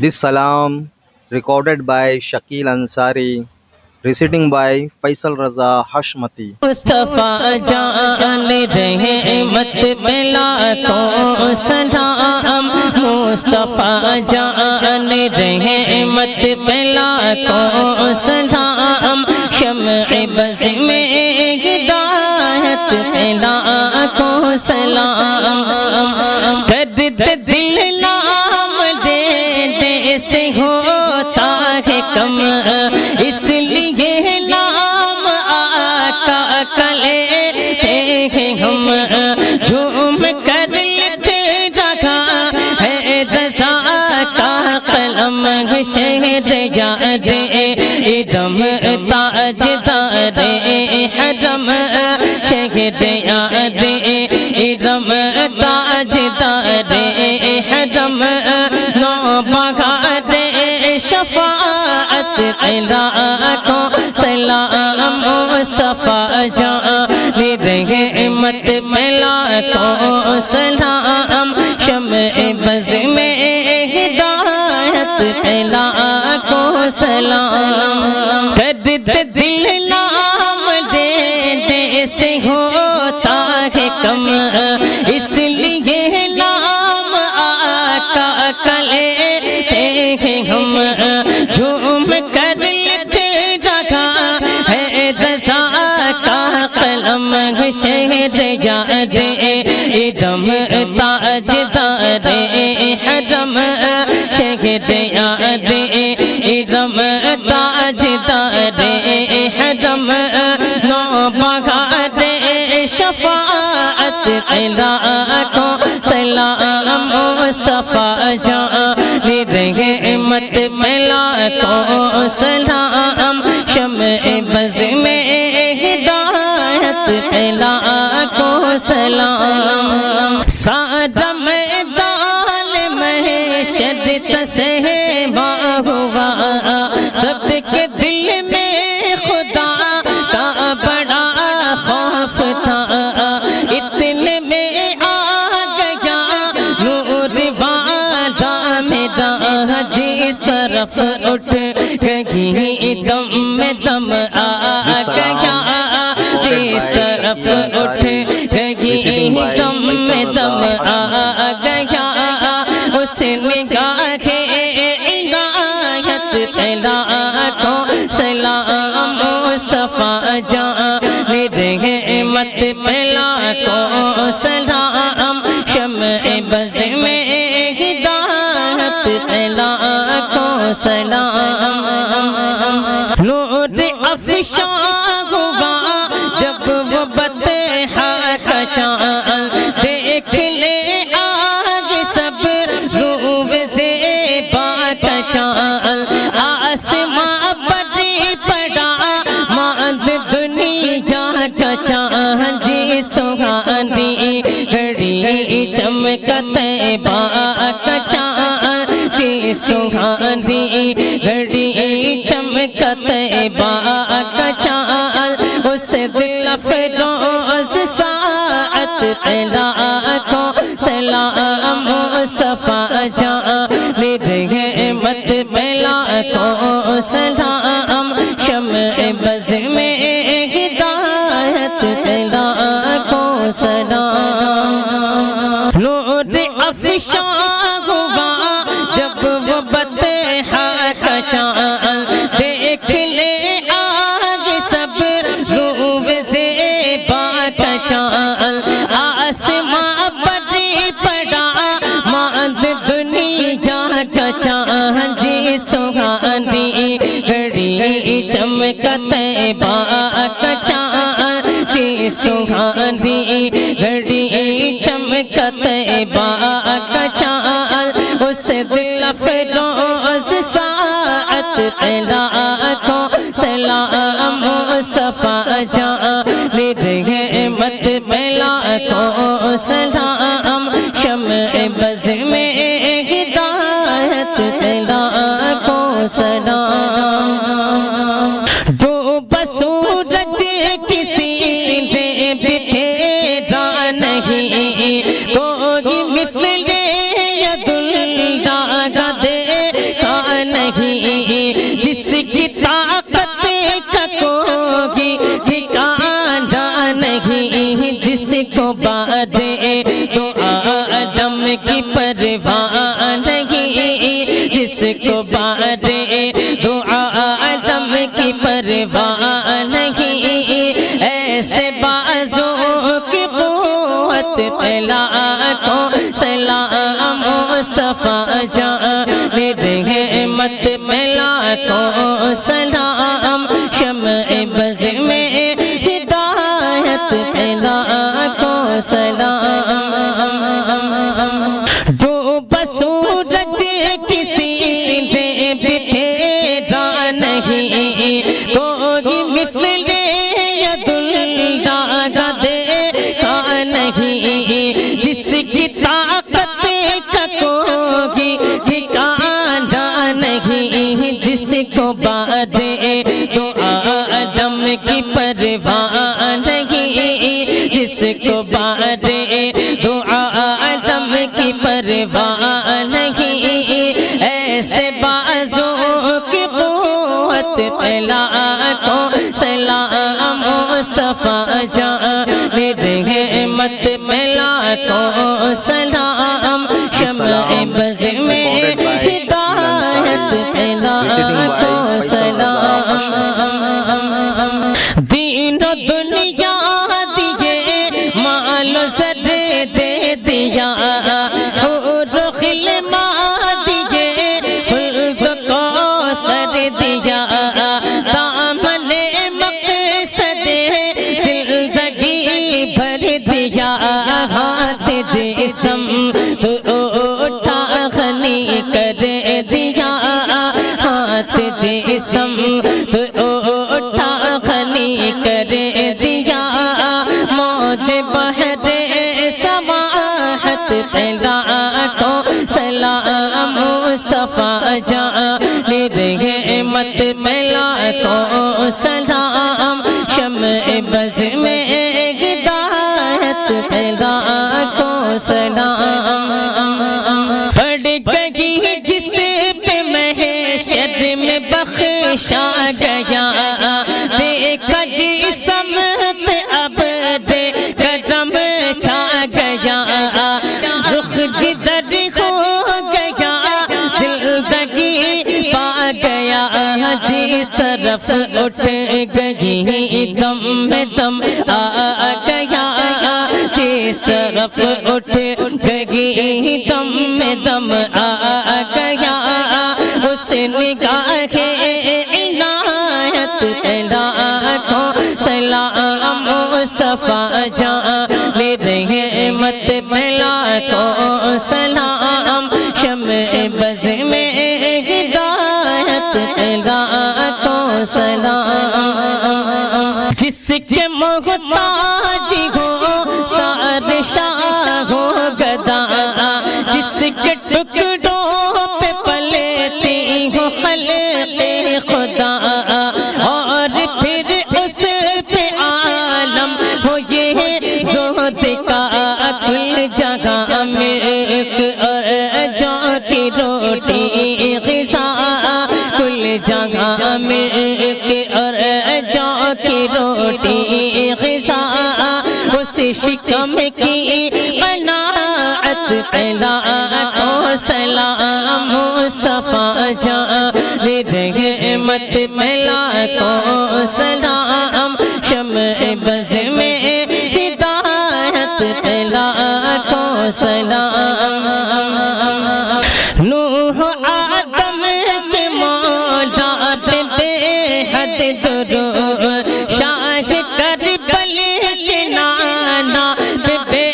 This salam recorded by Shakil Ansari, reciting by Faisal Raza Hashmati. مصطفیٰ جان رحمت ملا کو سلام، مصطفیٰ جان رحمت ملا کو سلام، شمع بز میں ہدایت ملا کو سلام، درد دل نام دے دے سے ہوتا ہے کم، اس لیے نام آقا کا لیتے ہیں ہم، جھوم کر لکھ رہا ہے رضا کا قلم، شہر یاد ادم تاج دار حرم، شہر یاد ادم تاج دار حرم، نو بہار شفاعت علا کو سلام، مصطفیٰ جان رحمت ملا کو سلام، شمع بز میں ہدایت ملا کو سلام، درد دل نام دے دے سے ہوتا ہے کم، اس لیے نام آقا کا لیتے ہیں ہم، جھوم کر لکھ رہا ہے رضا کا قلم، شہر یاد ادم تاج دار حرم، شہر یاد ادم تاج دار حرم، نو بہار شفاعت علا کو سلام، مصطفیٰ جان رحمت ملا کو سلام، شمع بز میں ہدایت ملا کو سلام، سارا میدان محشر تسہیبا ہوا، سب کے دل میں خدا کا بڑا خوف تھا، اتنے میں آ گیا نور والا میرا، جس طرف اٹھ گئی دم میں دم آ گیا، جس طرف اٹھ گئی دم میں دم آ گیا، اس نگاہ عنایت ملا کو سلام، مصطفیٰ جان رحمت ملا کو سلام، شمع بز میں ہدایت ملا کو سلام، نور افشاں ہوا جب وہ بطحا کا چاند، دیکھ لے آگے سب روح زیبا کا چاند، آسماں پر پڑا ماند دنیا کا چاند، جی سہانی گھڑی چمکا طیبہ کا چاند، جی سہانی گھڑی چمکا طیبہ کا چاند، اس دل افروز ساعت علا کو سلام، مصطفیٰ جان رحمت ملا کو سلام، شمع بز میں ہدایت ملا کو سلام، نور افشاں ہوا جب وہ بطحا کا چاند، دیکھ لے آگے سب روح زیبا کا چاند، آسماں پر پڑا ماند دنیا کا چاند، جی سہانی گھڑی چمکا طیبہ کا چاند، جی سہانی گھڑی چمکا طیبہ کا چاند، اس دل افروز ساعت علا کو سلام، مصطفیٰ جان رحمت ملا کو سلام، شمع بز میں ہدایت ملا کو سلام، ڈوبا سورج کسی نے بھی پھیرا نہیں، کوئی مثل ید اللہ کو بارے دعا عالم کی پرواہ نہیں، ایسے بازو کی قوت پہ لاکھوں سلام مصطفیٰ جان رحمت پہ لاکھوں سلام، شمع بز میں ہدایت پہ لاکھوں سلام۔ ڈوبا سورج کسی نے بھی پھیرا نہیں، کوئی مثل ید اللہ کا دیکھا نہیں، جس کی طاقت کا کوئی ٹھکانہ نہیں، جس کو بعد دعا آدم کی پرواہ نہیں، جس کو بعد دعا آدم کی پرواہ نہیں، ایسے بازو کی قوت پہ لاکھوں سلام مصطفیٰ جان رحمت پہ لاکھوں سلام، شمع بز میں ہدایت پہ لاکھوں سلام۔ دین و دنیا دیے، مال و زر دے دیا، حور و خلما دیے، خلد کوثر دیا، دامن مقصد زندگی بھر دیا، ہاتھ جسم تو اٹھا غنی کر دیا، ہاتھ جسم تو اٹھا غنی کر دیا، موج بحر سماحت پہ لاکھوں سلام مصطفیٰ جان رحمت پہ لاکھوں سلام، شمع بز میں ہدایت پہ لاکھوں سلام۔ پڑ گئی جس پہ محشر میں بخشا گیا، دیکھا جسم پہ اب دے کرم چھا گیا، رخ جدھر ہو گیا زندگی پا گیا، جس طرف اٹھ گئی دم میں دم آ گیا، جس طرف اٹھ گئی دم میں دم آ گیا، اس نگاہ عنایت پہ لاکھوں سلام مصطفیٰ جان رحمت پہ لاکھوں سلام، شمع بز میں ہدایت پہ لاکھوں سلام۔ جس کے محتاج ہو سارے شاہ ہو گدا، جس کے ٹکڑوں پہ پلتی ہو خلق خدا، اور پھر اس پہ عالم ہو یہ زہد کا، کل جگہ ملک اور جو کی روٹی غذا، کل جگہ ملک اور جو کی روٹی غذا، اس شکم کی قناعت پہ لاکھوں سلام مصطفیٰ جان رحمت پہ لاکھوں سلام، شمع بز میں ہدایت پہ لاکھوں سلام۔ نوح آدم کے مولا پہ بے حد درود، شاہ کربل کے نانا پہ بے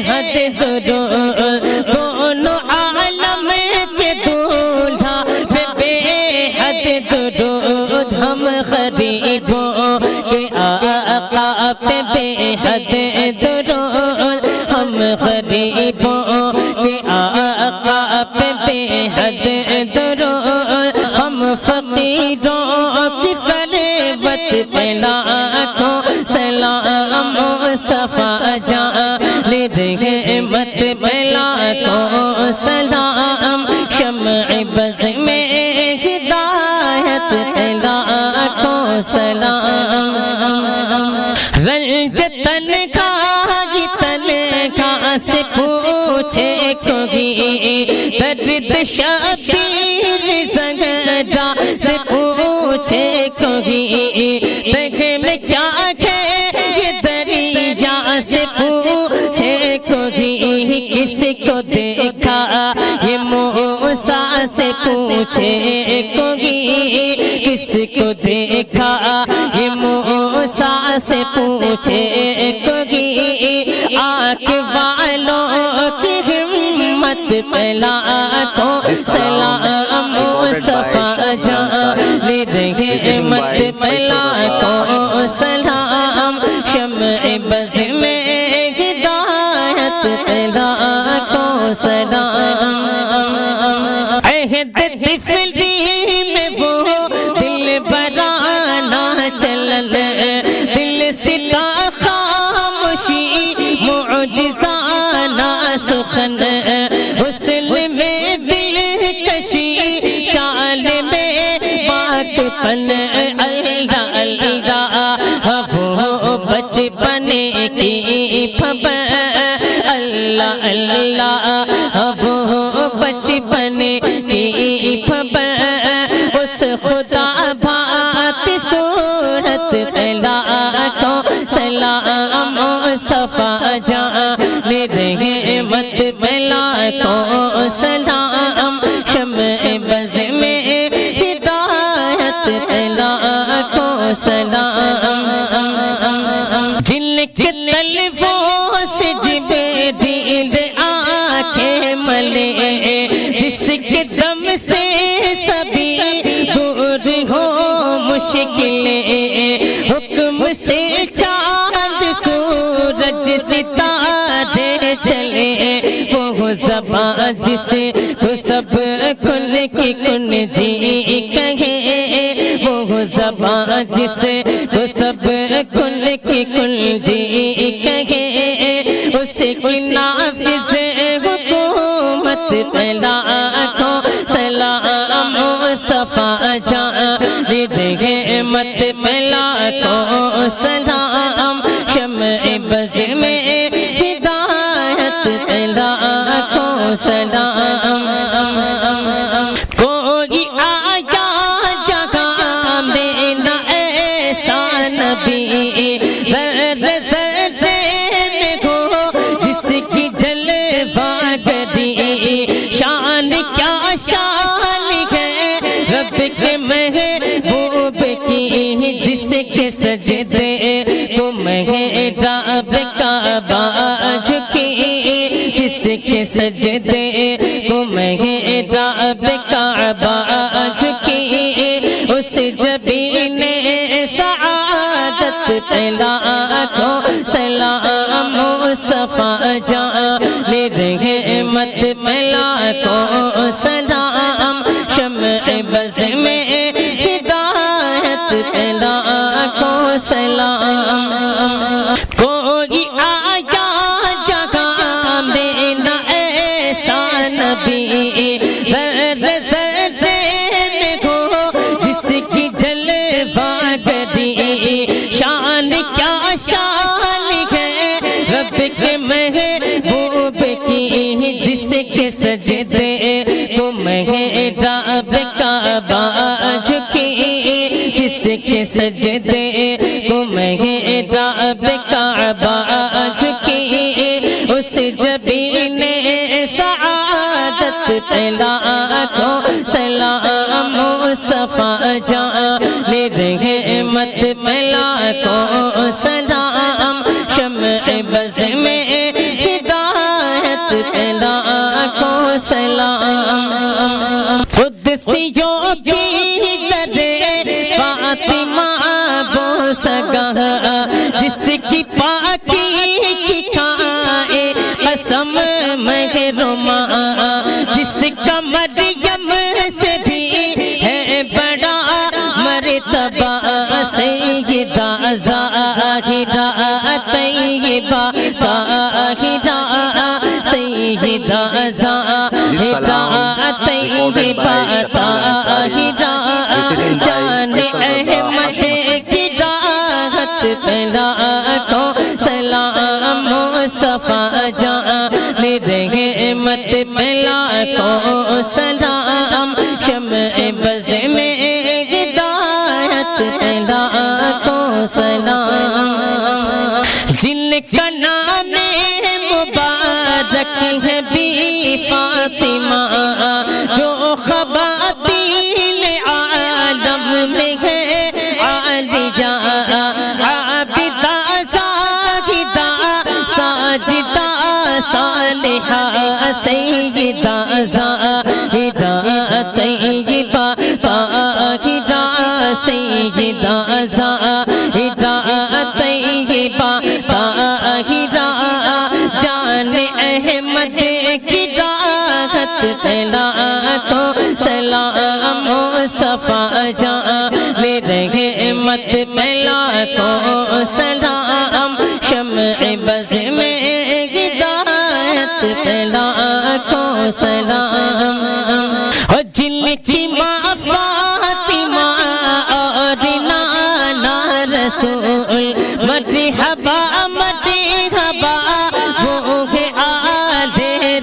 حد درود، دونوں عالم کے دولہا پہ بے حد درود، ہم غریبوں کے آقا پہ بے حد درود، ہم غریبوں کے آقا پہ بے حد درود، ہم فقیروں کی ثروت پہ لاکھوں سلام مصطفیٰ جان رحمت پہ لاکھوں سلام، شمع بز میں ہدایت پہ لاکھوں سلام۔ رنج تنہائی تنہا سے پوچھے کوئی، درد شد شبیر زہرا سے پوچھے کوئی تہ میں کیا ہے یہ دریا سے پوچھے کوئی کس کو دیکھا یہ موسیٰ سے پوچھے کوئی کس کو دیکھا یہ موسیٰ سے پوچھے کوئی آنکھ والوں کی ہمت پہ لاکھوں سلام مصطفیٰ جان رحمت پہ لاکھوں سلام شمع بز میں ہدایت پہ لاکھوں سلام عہد طفلی میں وہ دل برانا چلل دل ستا خاموشی معجزانہ سخن حسن میں دل کشی چال میں بات پن اللہ اللہ وہ بچپن کی خبر اللہ اللہ وہ بچپن کی خبر اس خدا بات صورت پہ لاکھوں سلام مصطفیٰ جان رحمت پہ لاکھوں سلام شمع بز میں ہدایت پہ لاکھوں سلام جن کے تلفوں سے جبریل آنکھیں ملے جس کے دم سے سبھی دور ہو مشکلیں حکم سے چاند سورج ستارے چلے وہ زبان جسے تو سب کن کی کن جی کہے وہ زبان جسے تو سب کن کی کن جی کہے اسے کی نافذ حکومت پہ لاکھوں سلام مصطفیٰ جان رحمت پہ لاکھوں سلام شمع بز میں ہدایت پہ لاکھوں سلام کوئی آیا جہاں میں نہ ایسا نبی ذرے ذرے میں ہو جس کی جلوہ گری شان کیا شان ہے رب کے محبوب کی جس کے سجدے کو محراب کعبہ جھکی جس کے سجدے کو محراب کعبہ جھکی اس جبین سعادت پہ لاکھوں سلام مصطفیٰ جان رحمت پہ لاکھوں سلام شمع بز میں ہدایت پہ لاکھوں سلام کوئی آیا جہاں میں نہ ایسا نبی ذرے ذرے میں ہو جس کی جلوہ گری شان کیا شان ہے رب کے محبوب کی جس کے سجدے کو محراب کعبہ جھکی جس کے سجدے کو محراب کعبہ جھکی اس جبین سعادت پہ لاکھوں سلام مصطفیٰ جان رحمت پہ لاکھوں سلام شمع بز میں ہدایت پہ لاکھوں سلام قدسیوں کی در فاطمہ بوسگاہ جس کی پاکی کی کھائے قسم محرمہ جس کا مریم سے بھی ہے بڑا مرتبہ سیدہ ظاہرہ طیبہ طاہرہ سیدہ ظاہرہ طیبہ طاہرہ جان احمد کی راحت پہ لاکھوں سلام مصطفیٰ جان رحمت پہ لاکھوں سلام مصطفیٰ جان رحمت پہ لاکھوں سلام، شمع بز میں ہدایت پہ لاکھوں سلام، اور جن کی ماں فاطمہ اور نانا رسول، مرحبا مرحبا وہ ہے آل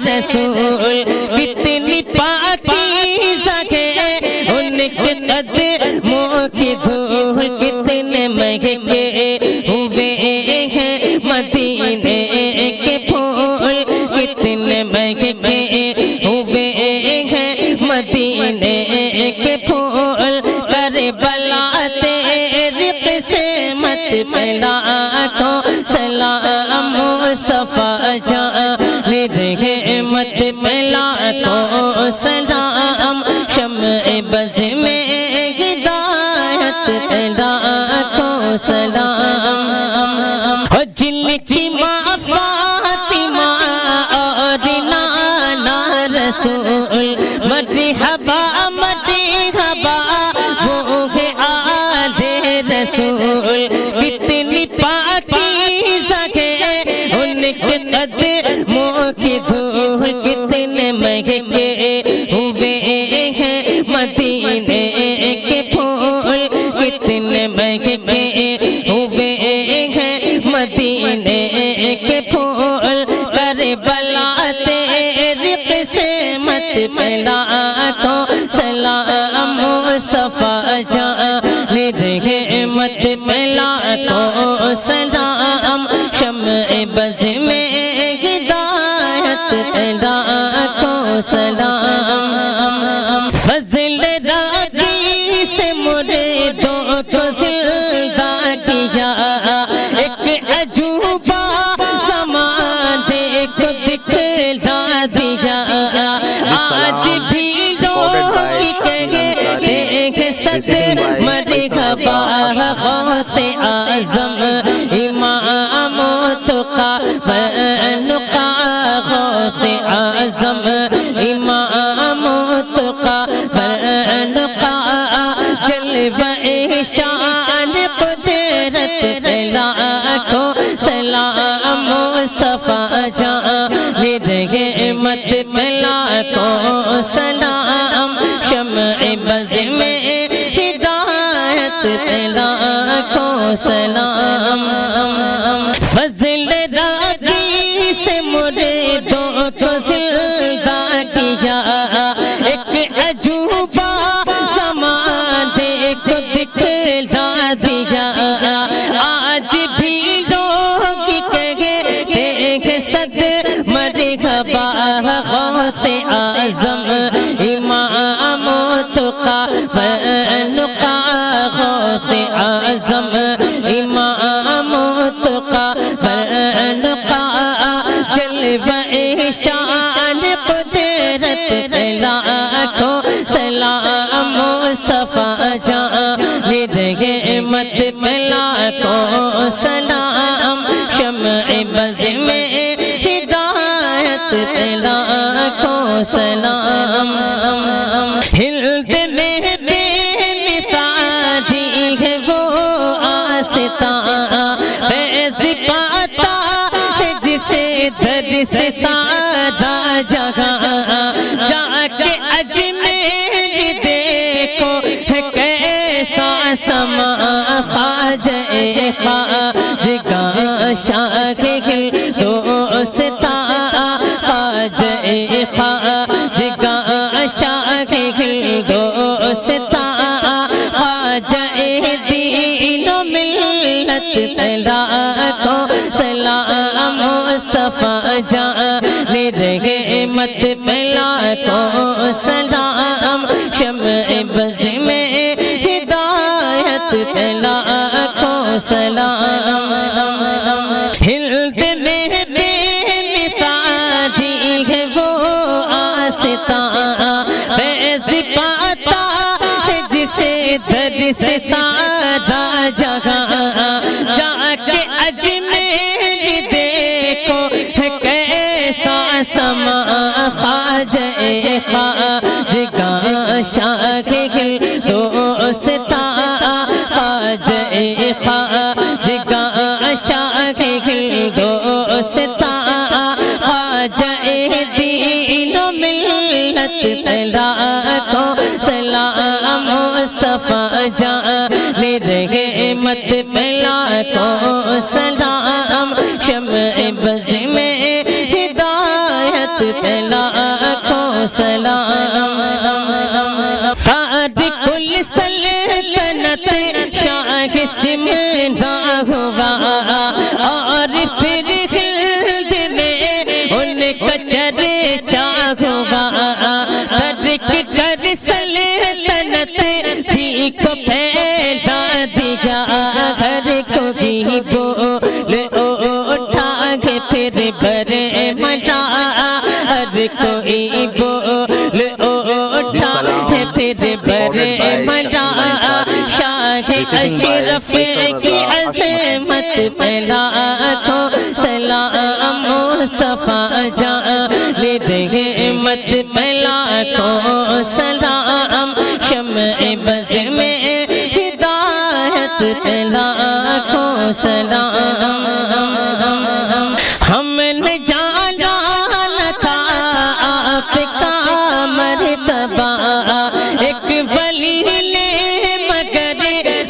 رسول، کتنی پاکیزہ ہے ان کے قدموں کی دھول، کتنے مہنگے ہوئے ہیں مدینے کے پھول، کتنے مہنگے ہوئے ہیں مدینے کے پھول، کربلا تیری قسمت پہ لاکھوں سلام، مصطفیٰ جان رحمت پہ لاکھوں سلام، شمع بز میں ہدایت پہ لاکھوں سلام، اور جن کی ماں فاطمہ اور نانا رسول، مرحبا مرحبا وہ ہے آل رسول، کتنی پاکیزہ ہے ان کے قدموں کی دھول، کتنے مہنگے ہوئے ہیں مدینے کے پھول، کتنے مہنگے ہوئے ہیں مدینے کے پھول، کربلا تیری قسمت پہ لاکھوں سلام، مصطفیٰ جان رحمت پہ لاکھوں سلام، شمع بز میں ہدایت پہ لاکھوں سلام، فضل راگی سے مریدوں کو زندہ کیا، ایک عجوبہ زمانے کو دکھلا دیا، آج بھی لوگ کہتے صد مرحبا غوث اعظم امام تقی بنقا، غوث اعظم امام تقی بنقا، جلوہ شان قدرت پہ لاکھوں سلام، مصطفیٰ جان رحمت پہ لاکھوں سلام، شمع بز میں ہدایت پہ لاکھوں سلام، فضل راگی سے مریدوں کو زندہ کیا، ایک عجوبہ زمانے کو دکھلا دیا، آج بھی لوگ کہتے ہیں صد مرحبا غوث اعظم امام تقی بنقا، غوث اعظم امام تقی بنقا، جلوہ شان قدرت پہ لاکھوں سلام، مصطفیٰ جان رحمت پہ لاکھوں سلام، شمع بز میں ہدایت پہ لاکھوں سلام، ہلد نے بے مثالی ہے وہ آستاں، فیض پاتا ہے جسے در سے سارا جہاں، جا کے اجمیر دیکھو ہے کیسا سما، خواجہ خواجگاہ شاہ ہندوستاں، خواجہ خواجگاہ شاہ ہندوستاں، خواجہ دین و ملت پہ لاکھوں سلام، مصطفیٰ جان رحمت پہ لاکھوں سلام، شمع بز میں ہدایت پہ لاکھوں سلام، ہلد نے بے مثالی ہے وہ آستاں، فیض پاتا ہے جسے در سے سارا جہاں، جا کے اجمیر دیکھو ہے سما، خواجہ خواجگاہ شاہ دوستا خواجہ خواجگاں شاہ دوستا خواجہ دین و ملت پہلا کو سلام مصطفیٰ جان رحمت پہلا کو سلام شمع بز میں ہدایت پہلا کو سلام کل سلطنت شاہ سمنا ہوا اور پھر خلد میں ان کا چرچا ہوا ترک کر سلطنت بھی کو پھیلا دیا گھر کو بھی بول اٹھا کے پھر برے ملا ہر کوئی بول اٹھا کے پھر برے ملا شاہ اشرف کی عظمت پہلا کو سلام مصطفیٰ جان رحمت پہلا کو سلام شمع بز میں ہدایت پہلا کو سلام ہم نے جانا تھا آپ کا مرتبہ ایک ولی نے مگر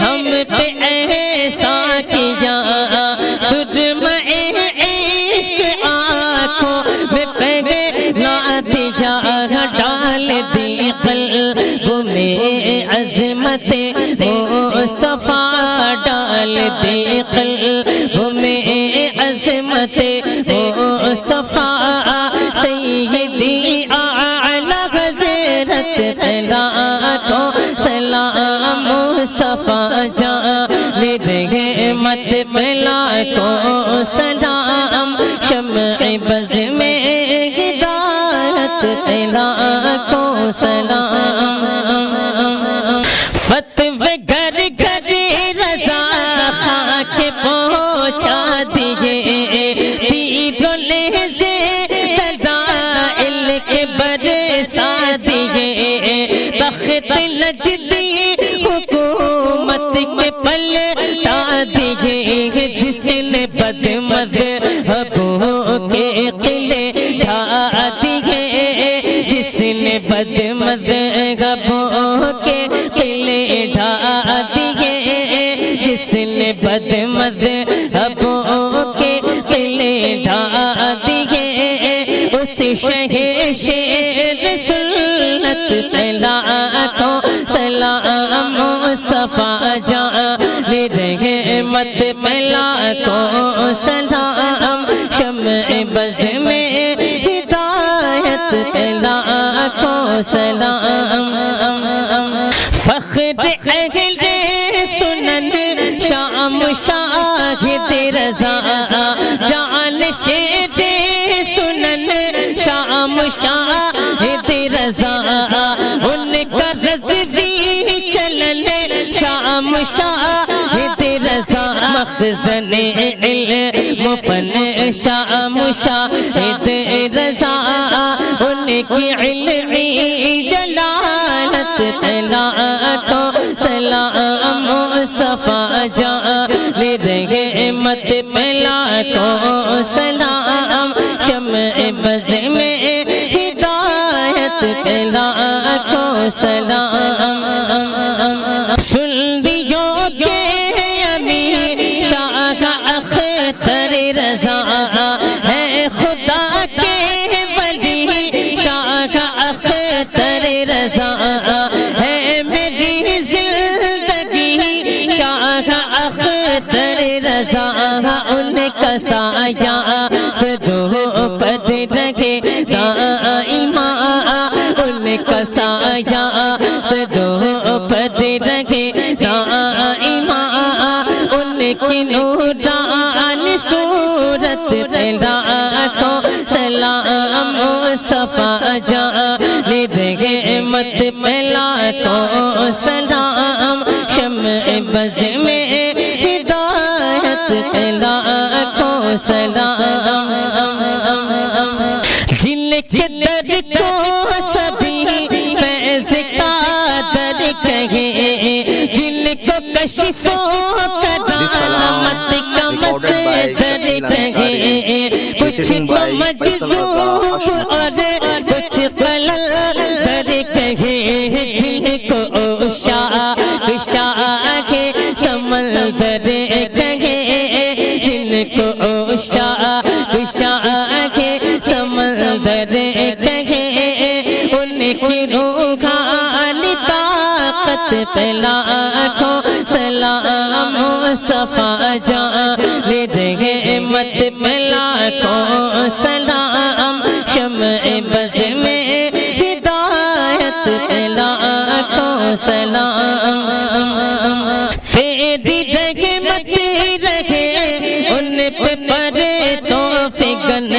ہم پہ ایسا کیا سرمہ عشق آنکھوں میں پہلا دیا ڈال دی قلب میں عظمت مصطفیٰ ڈال دی قلب میں عظمت مصطفیٰ سیدی اعلی حضرت پہلا کو سلام مصطفیٰ جان رحمت پہلا کو سلام شمع بز میں ہدایت پہلا کو سلام فتوے گھر گھر رضا خاک پہنچا دیے تیروں لہزے دلائل کے برسا دیے تخت نجدی حکومت کے پلٹا دیے جس نے بد مذہبوں کے قلعے ڈھا دیے جس نے بد مذہبوں کے قلعے ڈھا دیے جس نے بد مذہبوں کے قلعے ڈھا دیے اس شہر سنت پہلا کو سلام مصطفیٰ جان رحمت پہلا کو سلام شمع بز میں ہدایت پہلا کو سلام فخر اہل سنن شام شاہد رضا جان شیر سنن شام شاہد رضا ان کا رضوی چلن شام شاہد رضا مخزن علم فن شام شاہد رضا ان کی علمی جلالت پہلا کو سلام مصطفیٰ جان رحمت پہلا کو سلام شمع بز میں ہدایت پہلا کو سلام سنیوں کے امیر شاہ اختر رضا ہے خدا کے ولی شاہ اختر رضا ہے میری زندگی شاہ اختر رضا ان کا سایہ صدوں پر رکھے دائما ان کا سایہ صدوں پر رکھے دائما ان کی نورانی صورت پہلا کو سلام مصطفیٰ جان رحمت پہلا کو سلام شمع بز میں ہدایت پہلا کو سلام جن کے در کو سبھی فیض کا در کہے جن کو کشف و کرامت کا مصدر کہے کچھ کو مجذوب اور کچھ قلندر کہے جن کو شاہ سمندر کہے جن کو شاہ سمندر کہے ان کی روحانی طاقت پہ لاکھوں سلام مصطفیٰ جان رحمت پہ لاکھوں سلام شمع بز میں ہدایت پہ لاکھوں سلام تیری رحمت رہے ان پہ پڑے تو فگن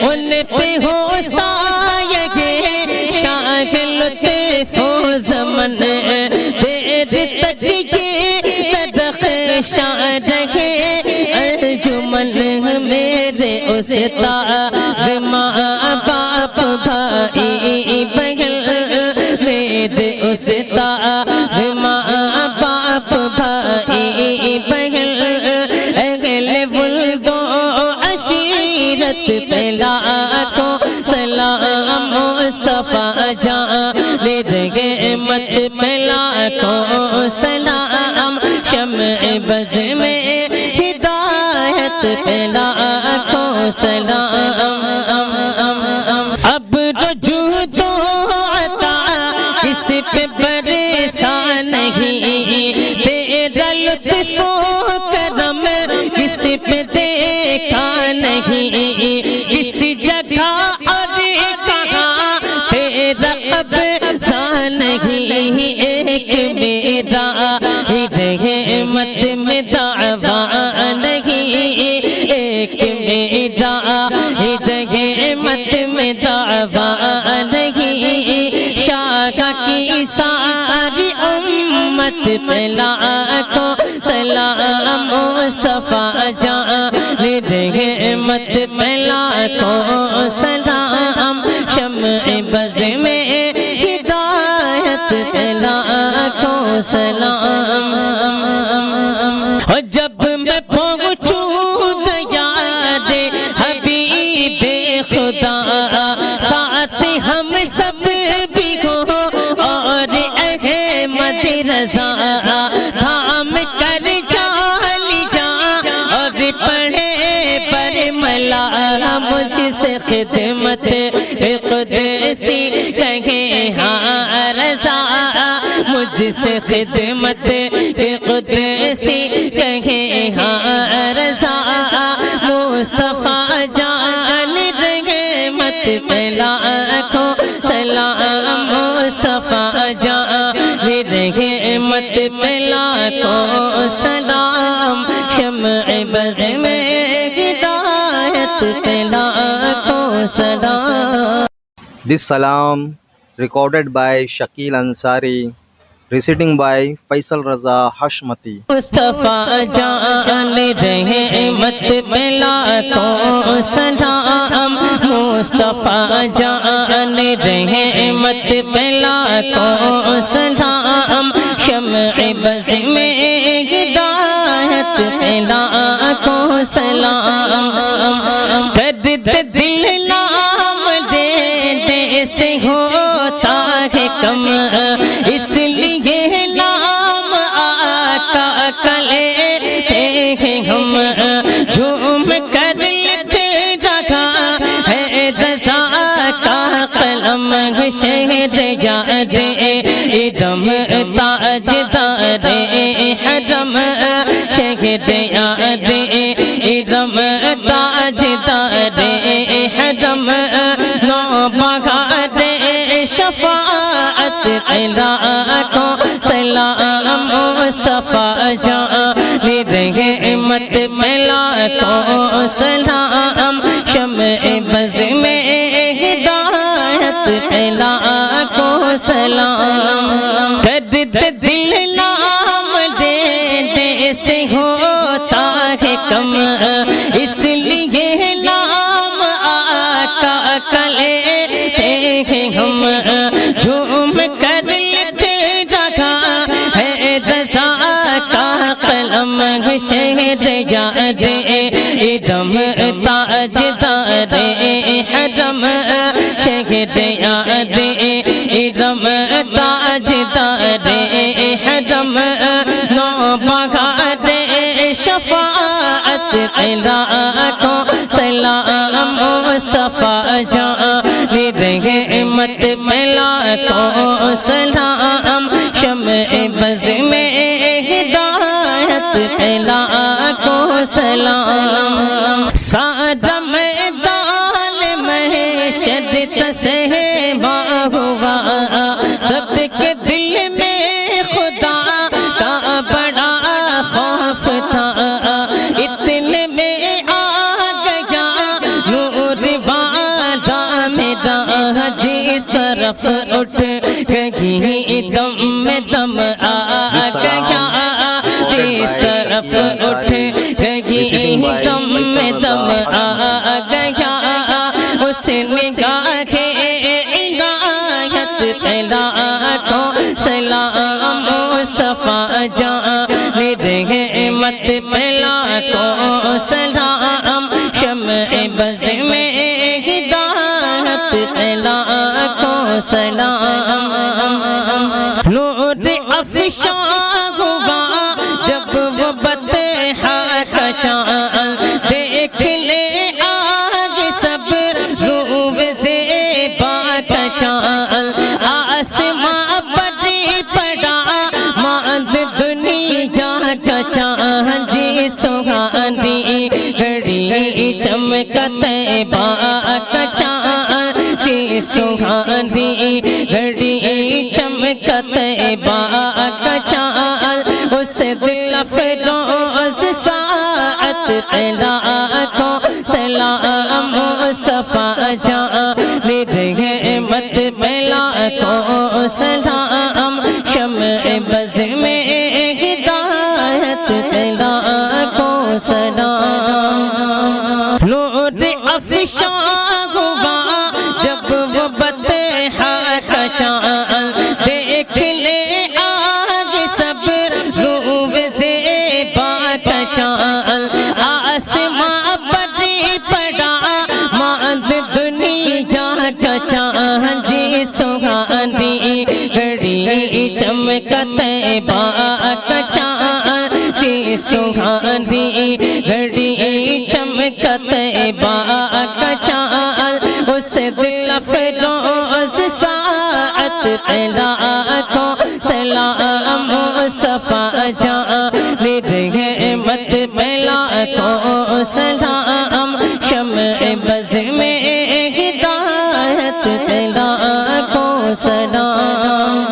ان پہ ہو سایہ شاہ لطف و زمن دیر تک یہ تدخشاں رہے انجمن میرے استاد ماں باپ بھائی بہن میرے استاد ماں باپ بھائی بہن اہل ولد و عشیرت پہ لاکھوں سلام مصطفیٰ جان رحمت پہ لاکھوں سلام شمع بز میں ہدایت پہ لاکھوں سلام اب رجوع تو عطا کس پہ برسا نہیں تیرا لطف و کرم کس پہ دیکھا نہیں کس جگہ اور کہاں تیرا قبضہ نہیں ایک میرا رحمت میں دعویٰ نہیں ایک میرا رحمت میں دعویٰ نہیں شاہ کی ساری امت پہ لاکھوں سلام مصطفیٰ جان رحمت پہ لاکھوں سلام شمع بز میں ہدایت پہ لاکھوں سلام اور جب میں پہنچوں دیار حبیب خدا ساتھ ہم سب بھی ہو اور احمد رضا تھام کر جا اور پڑھے پر ملا مجھ سے خدمت قدسی کہے ہاں رضا مجھ سے خدمت قدسی کہے ہاں رضا مصطفیٰ جان رحمت پہ لاکھوں سلام مصطفیٰ جان رحمت پہ لاکھوں سلام شمع بز میں ہدایت پہ لاکھوں سلام. This salam recorded by Shakil Ansari, reciting by Faisal Raza Hashmati. مصطفیٰ جان رحمت پہ لاکھوں سلام مصطفیٰ جان رحمت پہ لاکھوں سلام شمع بز میں ہدایت پہ لاکھوں سلام درد دل نام لینے سے ہوتا ہے کم اس لیے نام آقا کا لیتے ہیں ہم جھوم کر لکھ رہا ہے رضا کا قلم شہر یاد ادم تاج دار حرم شہر یاد ادم تاج دار حرم نو بہار شفاعت لاکھوں سلام مصطفیٰ جان رحمت پہ لاکھوں سلام شمع بز میں ہدایت پہ لاکھوں سلام درد دل نام لینے سے ہوتا ہے کم اس لیے نام آقا کا لیتے ہیں ہم جھوم کر لکھ رہا شہریار ارم تاجدار حرم شہریار ارم تاجدار حرم نوبہار شفاعت لاکھوں سلام مصطفیٰ جان رحمت میں لاکھوں سلام شمع بز میں ہدایت پہ لاکھوں سلام سارا میدان محشر تسہیبا ہوا سب کے دل میں خدا کا بڑا خوف تھا اتنے میں آ گیا نور والا میرا جس طرف اٹھ گئی دم میں دم آ گیا جس طرف اٹھ گئی دم میں دم آ گیا اس نگاہ عنایت پہ لاکھوں سلام مصطفیٰ جان رحمت پہ لاکھوں سلام شمع بز میں ہدایت پہ لاکھوں سلام نور افشاں ہوا جب وہ بطحا کا چاند دیکھ لے آگے سب روح زیبا کا چاند آسماں پر پڑا ماند دنیا کا چاند جی سہانی گھڑی چمکا طیبہ کا چاند جی سہانی گھڑی چمکا طیبہ کا چاند اس دل افروز ساعت پہ لاکھوں سلام مصطفیٰ جان رحمت پہ لاکھوں سلام شمع بز میں ہدایت پہ لاکھوں سلام نور افشاں ہوا جب وہ بطحا کا چاند دیکھ لے آگے سب روح زیبا کا چاند آسماں پر پڑا ماند دنیا کا چاند جی سہانی گھڑی چمکا طیبہ کا چاند جی سہانی گھڑی چمکا طیبہ کا چاند اس دل افروز ساعت پہ لاکھوں سلام مصطفیٰ جان رحمت پہ لاکھوں سلام شمع بز میں ہدایت پہ لاکھوں سلام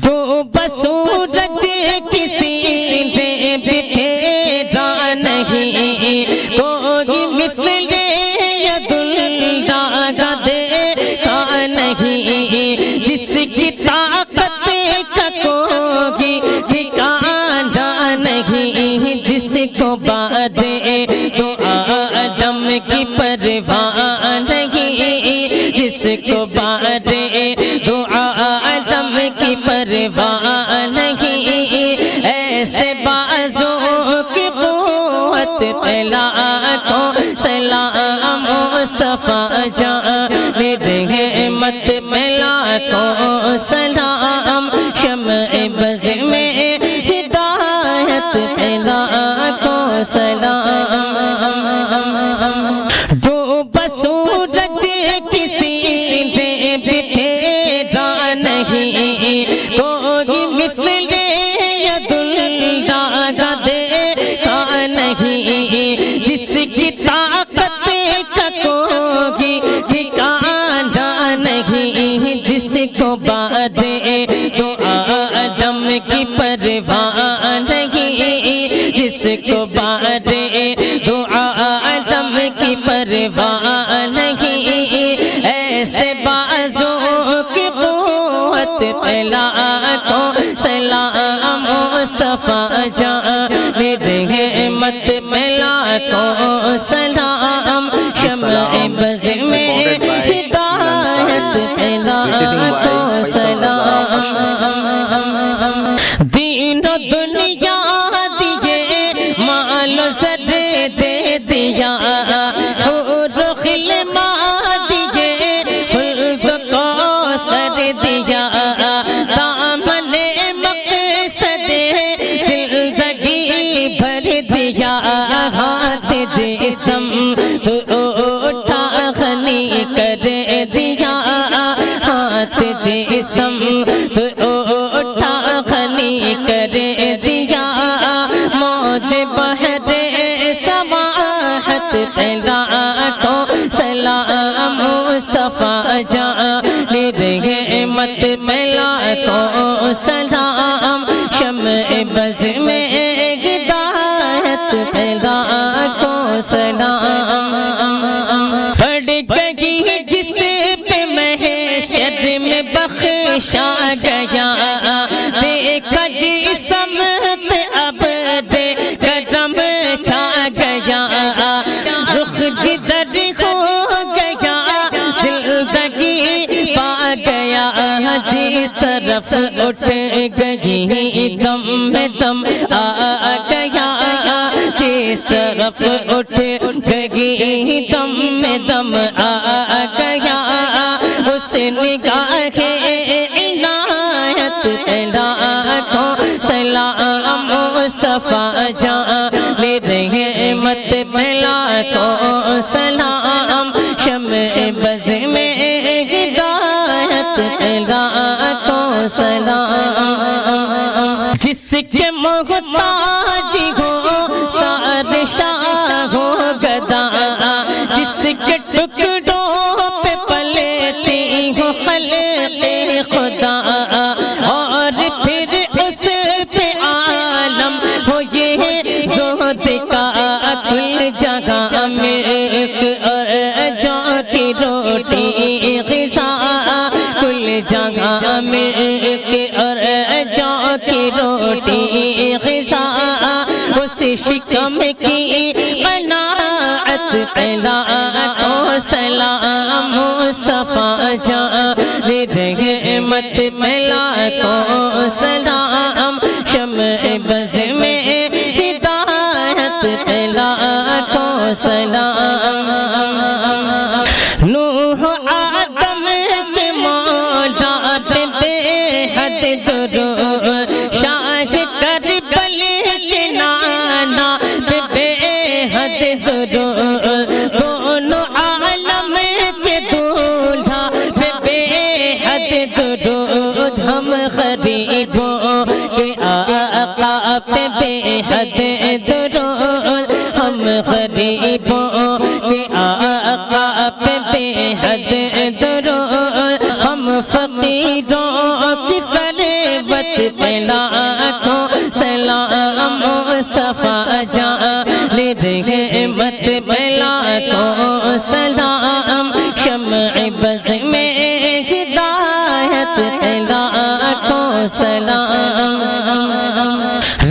ڈوبا سورج کسی نے بھی پھیرا نہیں کوئی مثل یداللہ کا دیکھا نہیں جس کی طاقت کا کوئی ٹھکانہ نہیں جس کو بعد تو آدم کی پرواہ نہیں جس کو بعد تو آدم کی پرواہ نہیں ایسے بازوں کی قوت پہ لاکھوں سلام مصطفیٰ جان رحمت پہ لاکھوں سلام شمع بز میں ہدایت پہ لاکھوں سلام ڈوبا سورج کسی نے بھی پھیرا نہیں کوئی مثل یداللہ کا دیکھا نہیں جس کی طاقت کا کوئی ٹھکانہ نہیں جس کو بعد تو آدم کی پرواہ نہیں جس کو بعد تو آدم کی پرواہ نہیں ایسے بازوں کی قوت پہ لاکھوں سلام مصطفیٰ جان رحمت پہ لاکھوں سلام شمع بز میں ہدایت پہ لاکھوں سلام دین و دنیا دیے سلام، شمع بز میں ہدایت پیدا کو سلام، پڑ گئی جس پہ محشر میں بخشا گیا، دیکھا جی سمت اب دے کرم چھا گیا، رخ جدھر ہو گیا زندگی پا گیا، جس طرف اٹھ گئی دم میں دم آ گیا، جس طرف اٹھ گئی دم میں دم آ گیا، اس نگاہ عنایت لاکھوں سلام، مصطفیٰ جان رحمت لاکھوں سلام، شمع بز میں ہدایت لاکھوں سلام، جس کے محتاج ہو سارے شاہ ہو گدا، جس کے ٹکڑوں پہ پلتی ہو خلق خدا، اور پھر اس پہ عالم ہو یہ زہد کا، کل جگہ ملک اور جو کی روٹی غذا، کل جگہ ملک اور جو کی روٹی غذا، اس شکم کی قناعت لاکھوں سلام، مصطفیٰ جان رحمت لاکھوں سلام، شمع بز میں ہدایت لاکھوں سلام، نوح آدم کے مولا پہ بے حد درود، شاہ کربل کے نانا پہ بے حد درود، دونوں عالم کے دولہا پہ بے حد درود، ہم غریبوں کے آقا پہ بے حد درود، ہم غریبوں کے آقا پہ بے حد درود، ہم فقیروں کی ثروت پہ لاکھوں سلام، مصطفیٰ جان رحمت پہ لاکھوں سلام، شمع بز میں ہدایت پہ لاکھوں سلام،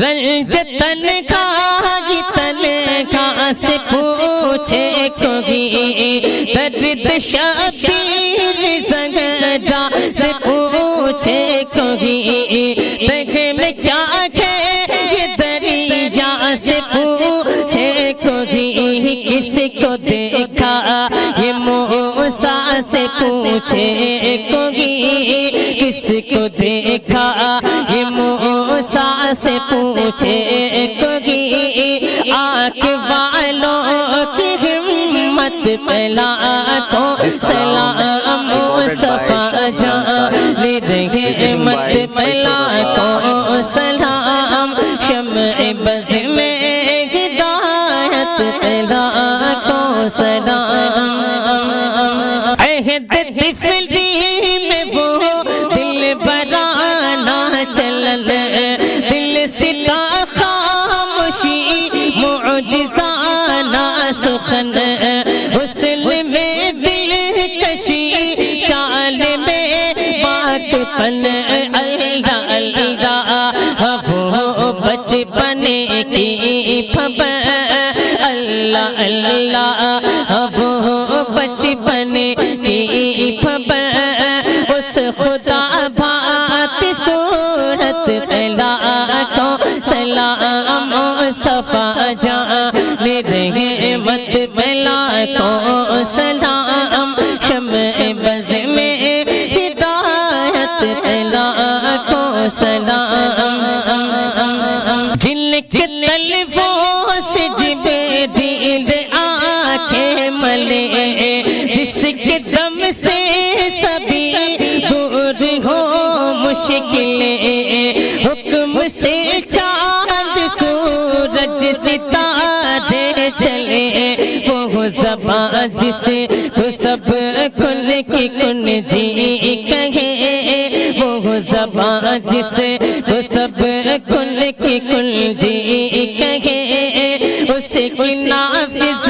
رنج تنہائی تنہا سے پوچھے کوئی، درد شبیر زنگرا سے پوچھے کوئی، تنگ میں کیا ہے یہ دریا سے پوچھے کوئی، کس کو دیکھا یہ موسیٰ سے پوچھے کوئی، کس کو دیکھا یہ موسیٰ سے پوچھے کوئی، آنکھ والوں کی ہمت پہ لاکھوں سلام، مصطفیٰ جان رحمت پہ لاکھوں سلام، شمع بز میں ہدایت پہ لاکھوں سلام، عہد طفلی میں وہ دل برانا چلن، دل ستا خاموشی معجزانہ سخن، حسن میں دل کشی چال میں بات پن، اللہ اللہ وہ بچپن کی خبر، اللہ اللہ وہ بچپن کی خبر، اس خدا بات صورت پہ لاکھوں سلام، مصطفیٰ جان رحمت پہ لاکھوں سلام، شمع بز میں ہدایت پہ لاکھوں سلام، جن کے تلفوں سے جبریل آنکھیں ملے، جس کے دم سے سبھی دور ہو مشکلیں، حکم سے چاند سورج ستارے چلے، وہ زبان جسے تو سب کن کی کن جی کہے، وہ زبان جسے کو سب کل کی کل جی کہے اس کی نافذ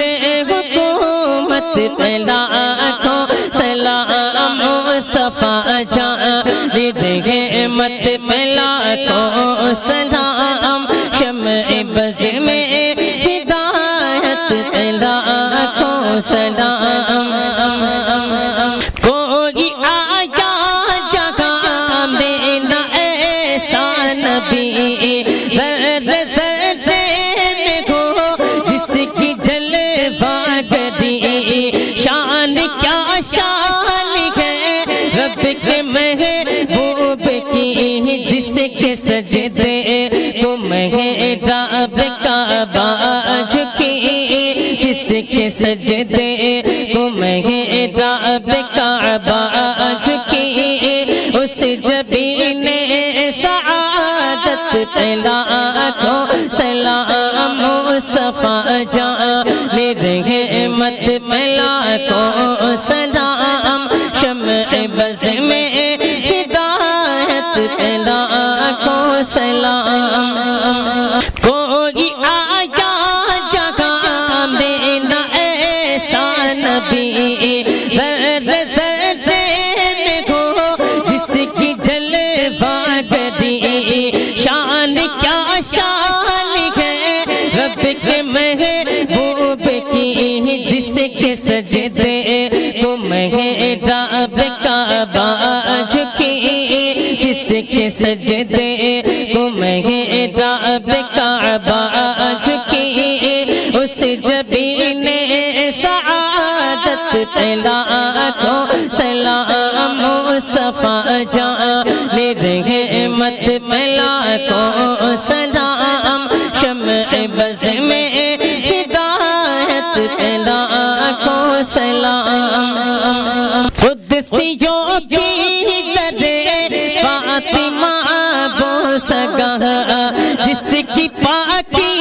حکومت پہ لاکھوں سلام مصطفیٰ جان رحمت پہ لاکھوں سلام شمع بز میں ہدایت پہ لاکھوں سلام کوئی آیا جگہ میں نہ ایسا نبی ذرے ذرے میں ہو جس کی جلوہ گری شان کیا شان ہے رب کے محبوب کی جس کے سجدے کو محراب کعبہ جھکی جس کے سجدے کو محراب کعبہ جھکی اس جبین سعادت پہ لاکھوں سلام مصطفیٰ جان رحمت پہ لاکھوں سلام شمع بز میں ہدایت پہ لاکھوں سلام کوئی آیا جگہ میں نہ ایسا نبی ذرے ذرے میں ہو جس کی جلوہ گری شان کیا شان ہے رب کے محبوب کی جس کے سجدے کو محراب کعبہ جھکی جس کے سجدے کو محراب کعبہ جھکی اس جبین سعادت پہ لاکھوں سلام مصطفیٰ جان رحمت پہ لاکھوں سلام شمع بز میں ہدایت پہ لاکھوں سلام قدسیوں کی درے فاطمہ بوسگاہ جس کی پاکی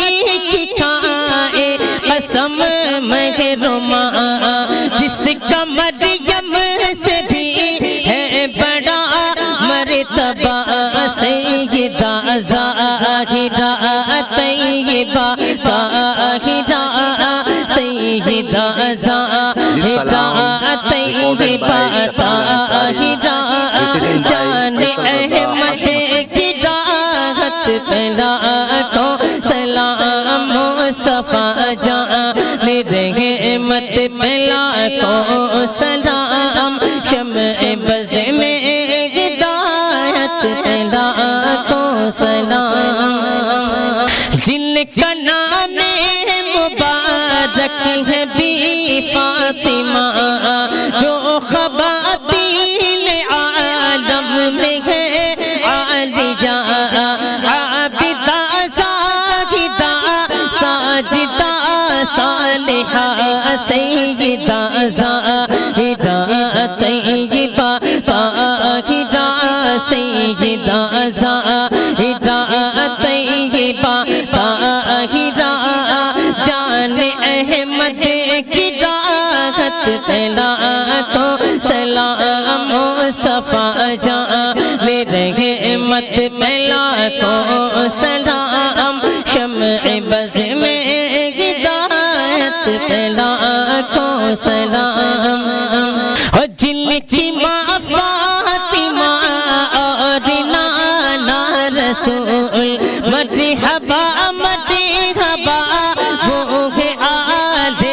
کی کھائے قسم محرمہ جس کا مریم سے بھی ہے بڑا مرتبہ سیدہ ظاہرہ طیبہ طاہرہ سیدہ ظاہرہ طیبہ طاہرہ جان احمد کی راحت پہ لاکھوں سلام مصطفیٰ جان رحمت پہ لاکھوں سلام شمع بز میں ہدایت پہ لاکھوں سلام جن کا نام مبارک ہے بی فاطمہ جو خواتین عالم میں ہے عالیہ عابدہ زاہدہ ساجدہ صالحہ سیدہ ظاہرہ طیبہ طاہرہ سیدہ ظاہرہ طیبہ طاہرہ جان احمد کی راحت پہ لاکھوں سلام مصطفیٰ جان رحمت پہ لاکھوں سلام شمع بز میں ہدایت پہ لاکھوں سلام اور جن کی ماں فاطمہ اور نانا رسول مرحبا مرحبا وہ ہے آل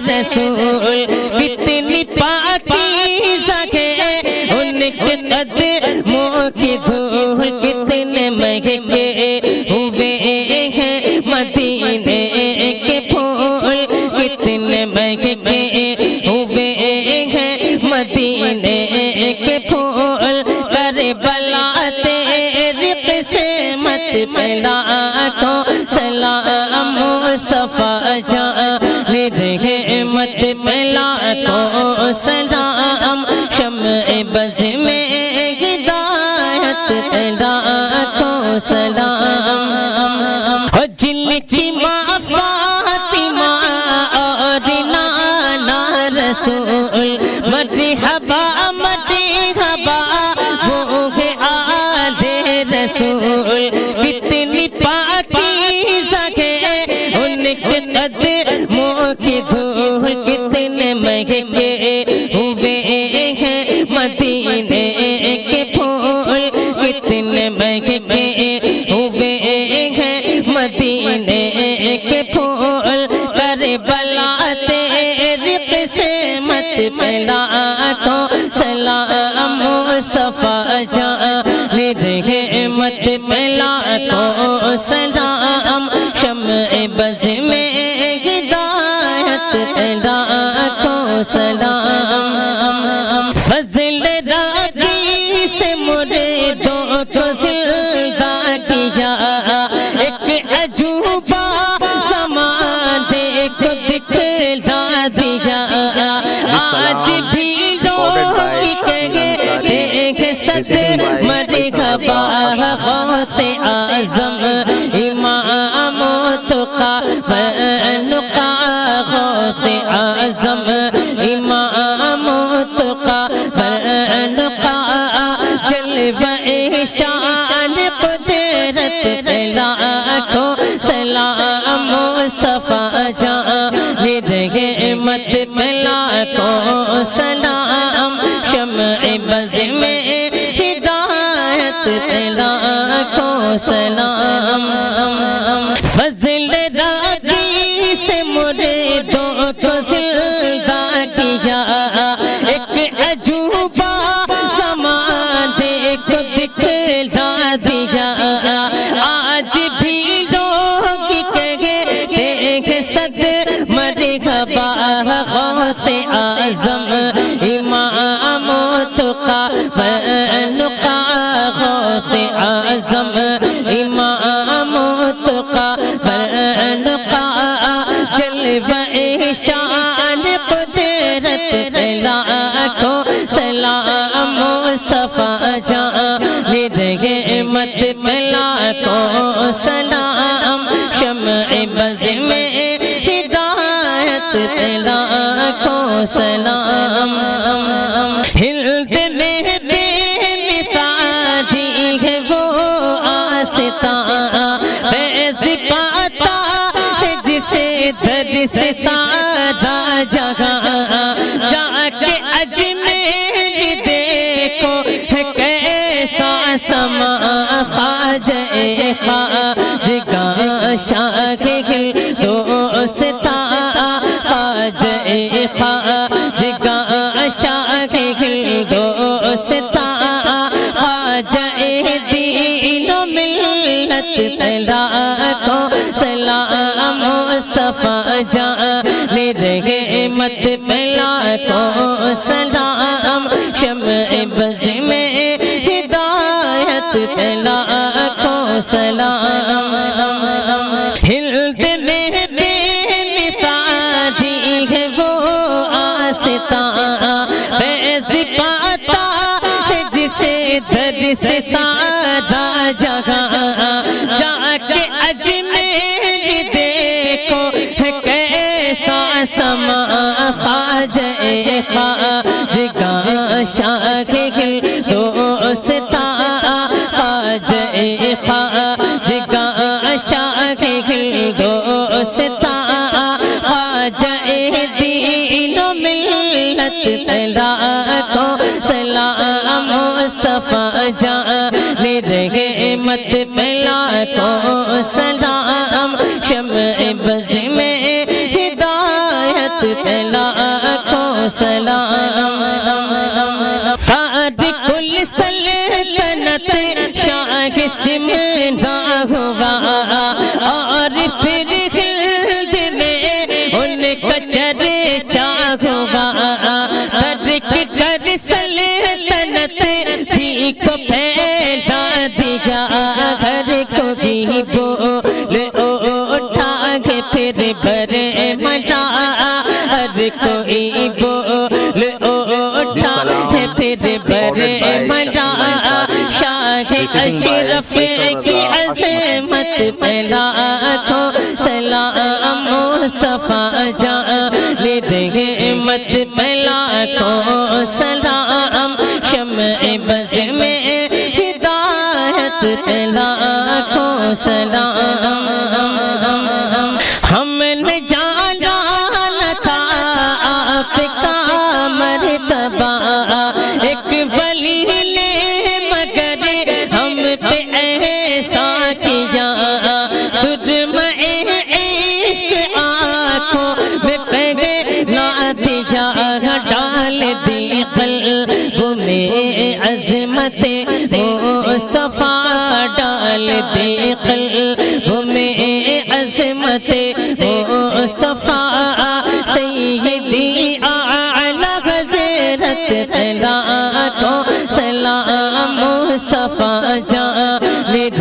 رسول کتنی پاکیزہ ہے ان کے قدموں کی دھول کتنے مہنگے ہوئے ہیں مدینے کے پھول کتنے مہنگے ہوئے ہیں مدینے کے پھول کربلا تیری قسمت پہ لاکھوں سلام مصطفیٰ جان رحمت پہ لاکھوں سلام شمع بز میں ہدایت پہ لاکھوں سلام اور جن کی ماں فاطمہ اور نانا رسول مرحبا مرحبا وہ ہے آل رسول رسول کتنی پاکیزہ ہے ان کے قدموں کی دھول کتنے مہنگے ہوئے ہیں مدینے کے پھول کتنے مہنگے ہوئے ہیں مدینے کے پھول کربلا تیری قسمت پہ لاکھوں سلام مصطفیٰ جان رحمت پہ لاکھوں سلام شمع بز میں ہدایت پہ لاکھوں سلام فضل راگی سے مریدوں کو زندہ کیا ایک عجوبہ زمانے کو دکھلا دیا آج بھی لوگ کہیں دیکھ سکتے مرحبا غوث اعظم امام تقی بنقا غوث اعظم امام تقی بنقا جلوہ شان قدرت پہ لاکھوں سلام مصطفیٰ جان رحمت پہ لاکھوں سلام شمع بز میں ہدایت پہ لاکھوں سلام فضل راگی سے مریدوں کو زندہ کیا ایک عجوبہ زمانے کو دکھلا دیا آج بھی لوگ کہیں دیکھ سکتے مرحبا غوث اعظم امام تقی بنقا غوث اعظم امام تقی بنقا جلوہ شان قدرت پہ لاکھوں سلام مصطفیٰ جان رحمت پہ لاکھوں سلام شمع بز میں ہدایت پہ لاکھوں سلام ہلد نے بے مثال دی ہے وہ آستاں فیض پاتا ہے جسے در سے سارا جہاں جا کے اجمیر دیکھو ہے کیسا سما خواجہ خواجگاہ شاہ ہندوستاں خواجہ خواجگاہ شاہ ہندوستاں خواجہ دین و ملت پہ لاکھوں سلام مصطفیٰ جان رحمت پہ لاکھوں سلام شمع بز میں ہدایت پہ لاکھوں سلام ہلد نے بے مثال دی ہے وہ آستاں فیض پاتا ہے جسے در سے سارا جہاں جا کے اجمیر دیکھو ہے کیسا سما خواجہ خواجگاہ شاہ ہندوستاں خواجہ خواجگاہ شاہ ہندوستاں خواجہ دین و ملت پہ لاکھوں سلام مصطفیٰ جان رحمت پہ لاکھوں سلام شمع بز میں ہدایت پہ لاکھوں سلام کل سلطنت شاہ سمنا ہوا اور پھر ہلد میں ان کا چرچا ہوا ترک کر سلطنت بھی کو پھیلا دیا گھر کو بھی بول اٹھا کے پھر بڑے مزہ ہر کوئی بول اٹھا کے پھر بڑے مزہ شاہ اشرف کی عظمت پہ لاکھوں سلام مصطفیٰ جان رحمت پہ لاکھوں سلام شمع بز میں ہدایت پہ لاکھوں لاکھوں سلام ہم نے جانا تھا آپ کا مرتبہ ایک ولی نے مگر ہم پہ ایسا کیا سرمہ عشق آنکھوں میں پہلا دیا ڈال دی قلب میں عظمت مصطفیٰ ڈال دی قلب میں عظمت مصطفیٰ سیدی اعلی حضرت لاکھوں سلام مصطفیٰ جان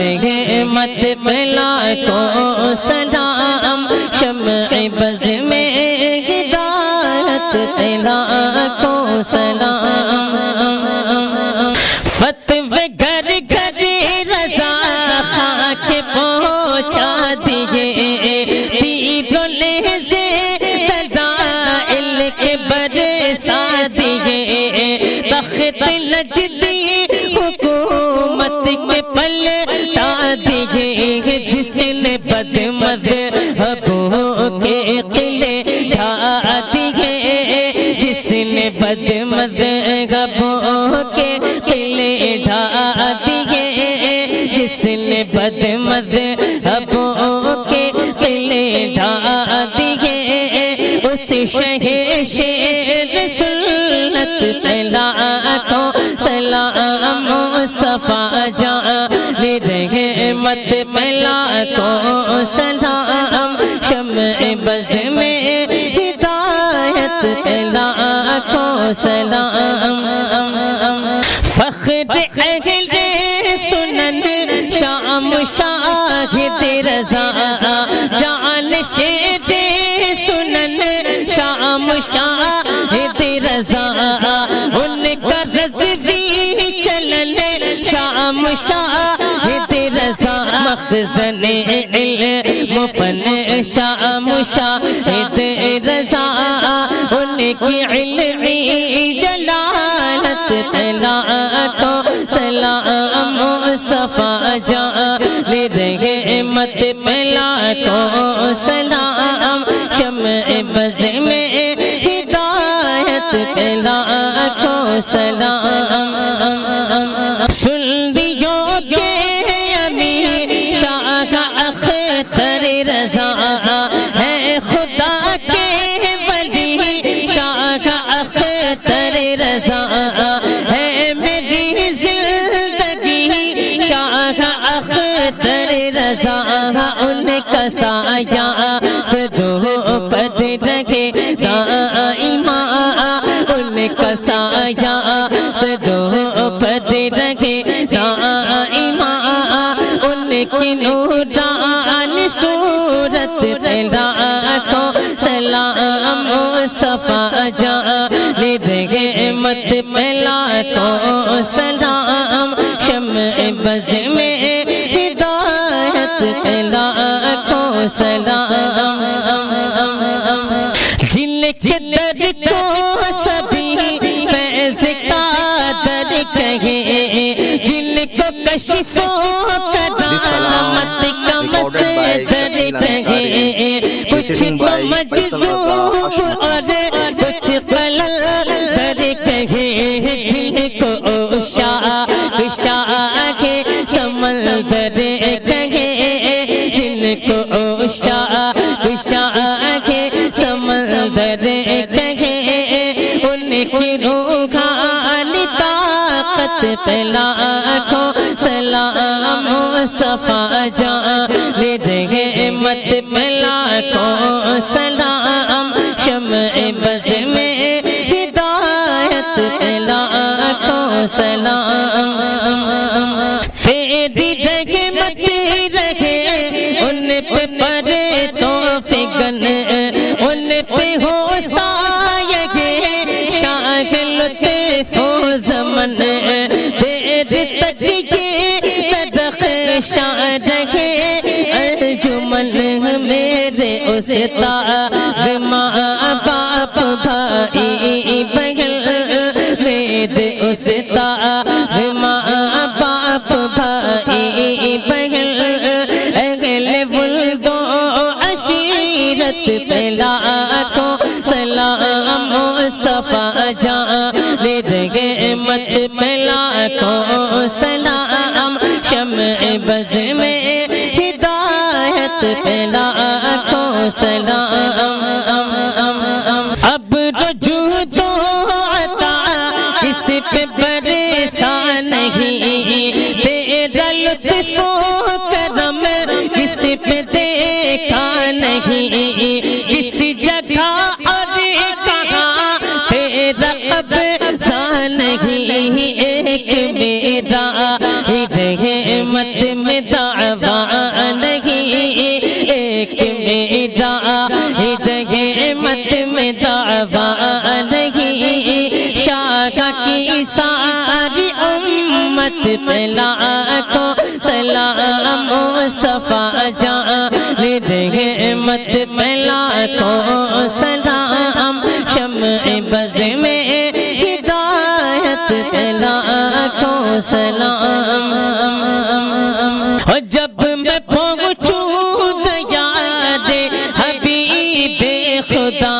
رحمت لاکھوں سلام شمع بز میں ہدایت لاکھوں سلام فتوے گھر گھر رضا خاک پہنچا دیے تیروں لہزے دلائل کے برسا دیے تخت نجدی حکومت کے پلٹا دیے جس نے بد مذہبوں کے قلعے ڈھا دیے جس نے بد مذہبوں کے قلعے ڈھا دیے جس نے بد مذہبوں کے قلعے ڈھا دیے اس شہر سنت پہ لاکھوں سلام مصطفیٰ جان رحمت پہ لاکھوں سلام شمع بز میں ہدایت پہ لاکھوں سلام فخر اہل سنن شام شاہد رضا جان شیر سنن شام شاہد رضا ان کا رضوی چلن شام شاہد رضا مخزن علم فن شام شاہد رضا ان کی علمی جلالت لاکھوں سلام مصطفیٰ جان رحمت پہ لاکھوں سلام شمع بز میں ہدایت پہ لاکھوں سلام سن لیو کہ امیر شاہ اختر رضا ہے خدا کے ولی شاہ اختر رضا ہے میری زندگی شاہ اختر رضا ان کا سایہ صدوں پر رکھے دائما ان کا سایہ صدوں پر رکھے دائما ان کی نورانی صورت پہ لاکھوں سلام مصطفیٰ جان رحمت پہ لاکھوں سلام شمع بز میں ہدایت پہ لاکھوں سلام جن کے در کو سبھی فیض کا در کہے جن کو کشف و کرامت کا مصدر کہے کچھ کو مجذوب اور کچھ قلندر کہے جن کو شاہ سمندر کہے جن کو شاہ سمندر کہے ان کی روحانی طاقت پہ لاکھوں سلام مصطفیٰ جان رحمت پہ لاکھوں سلام شمع بز میں ہدایت پہ لاکھوں سلام تیری رحمت رہے ان پہ پڑے تو فگن ان پہ ہو سایہ شاہ لطف و زمن دیر تک یہ تدخشاں رہے انجمن میرے استاد ماں باپ بھائی بہن میرے استاد ماں باپ بھائی بہن پہ لاکھوں سلام اب رجوع تو عطا اس پہ برسا نہیں تیرا لطف و کرم اس پہ دیکھا نہیں کس جگہ اور کہاں تیرا قبضہ نہیں ایک میرا رحمت میں دعویٰ نہیں ایک میرا رحمت میں دعویٰ نہیں شاہ کی ساری امت پہ لاکھوں سلام مصطفیٰ جان رحمت پہ لاکھوں سلام شمع بز میں ہدایت پہ لاکھوں سلام اور جب میں پہنچوں دیار حبیب خدا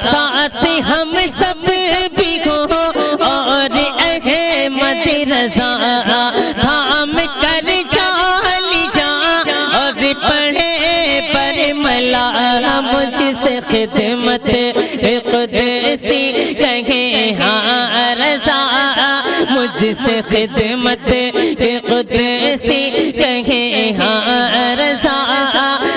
ساتھ ہم سب بھی ہو اور احمد رضا تھام کر جالیا اور پڑھے پر ملا مجھ سے خدمت قدسی کہے ہاں رضا مجھ سے خدمت قدسی کہے ہاں رضا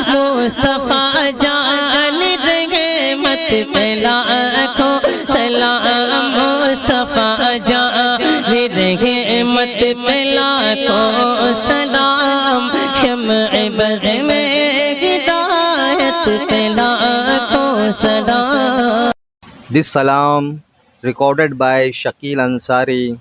مصطفیٰ جان رحمت پہ لاکھوں سلام مصطفیٰ جان رحمت پہ لاکھوں سلام شمع بز میں ہدایت پہ لاکھوں سلام. This salam recorded by Shakil Ansari,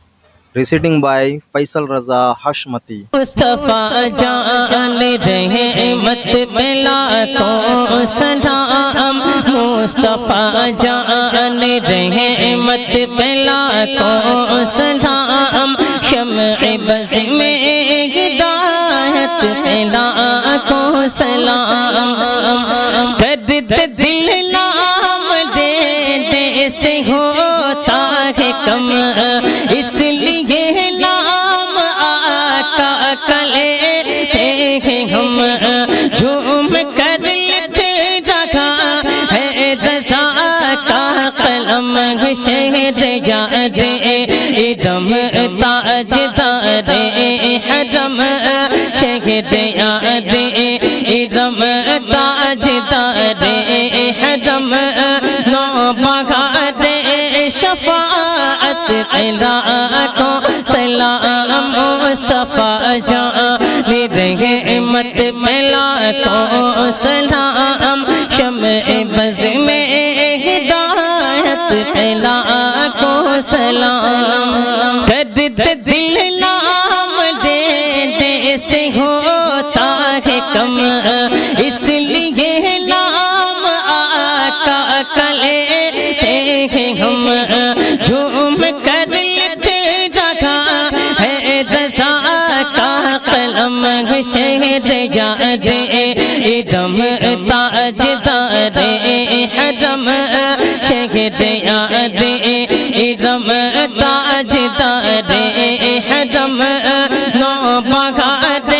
reciting by Faisal Raza Hashmati. مصطفیٰ جان رحمت پہ لاکھوں سلام مصطفیٰ جان رحمت پہ لاکھوں سلام شمع بز میں ہدایت پہ لاکھوں سلام درد دل نام لینے سے ہوتا ہے کم اس لیے نام آقا کا لیتے ہیں ہم جھوم کر لکھ رکھا ہے رضا کا قلم شہر یاد ادم تاج دار حرم شہر یاد ادم تاج دار حرم نو بغار شفاعت لاکھوں سلام مصطفیٰ جان رحمت پہ لاکھوں سلام شمع بز میں ہدایت پہ لاکھوں سلام درد دل نام لینے سے ہوتا ہے کم اس لیے نام آقا کا لیتے ہیں ہم جھوم کر لکھ رکھا ہے رضا کا قلم شہر یاد ادم تاج دار حرم شہر یاد ادم تاج دار حرم نو بغار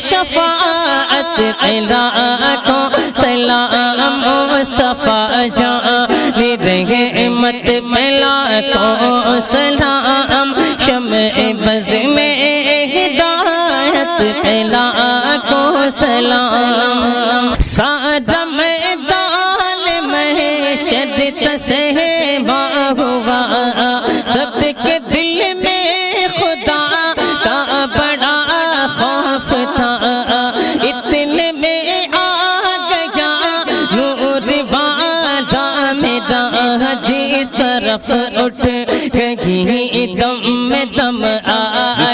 شفاعت لاکھوں سلام مصطفیٰ جان رحمت پہ لاکھوں سلام شمع بز میں ہدایت پہ لاکھوں سلام سارا میدان محشر تسہیبا ہوا سب کے دل میں خدا کا بڑا خوف تھا اتنے میں آ گیا نور والا میرا جس طرف اٹھ گئی دم میں دم آ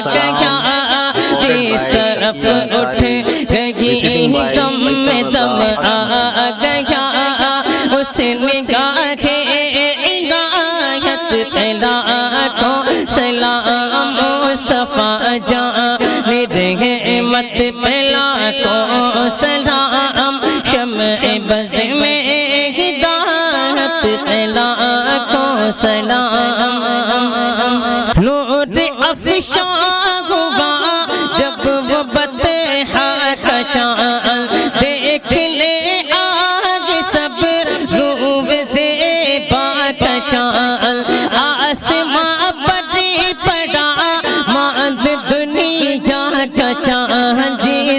گیا جس طرف اٹھ گئی دم میں دم آ گیا اس نگاہ عنایت پہ لاکھوں سلام مصطفیٰ جان رحمت پہ لاکھوں سلام شمع بز میں ہدایت پہ لاکھوں سلام نور افشاں ہوا جب وہ بطحا کا چاند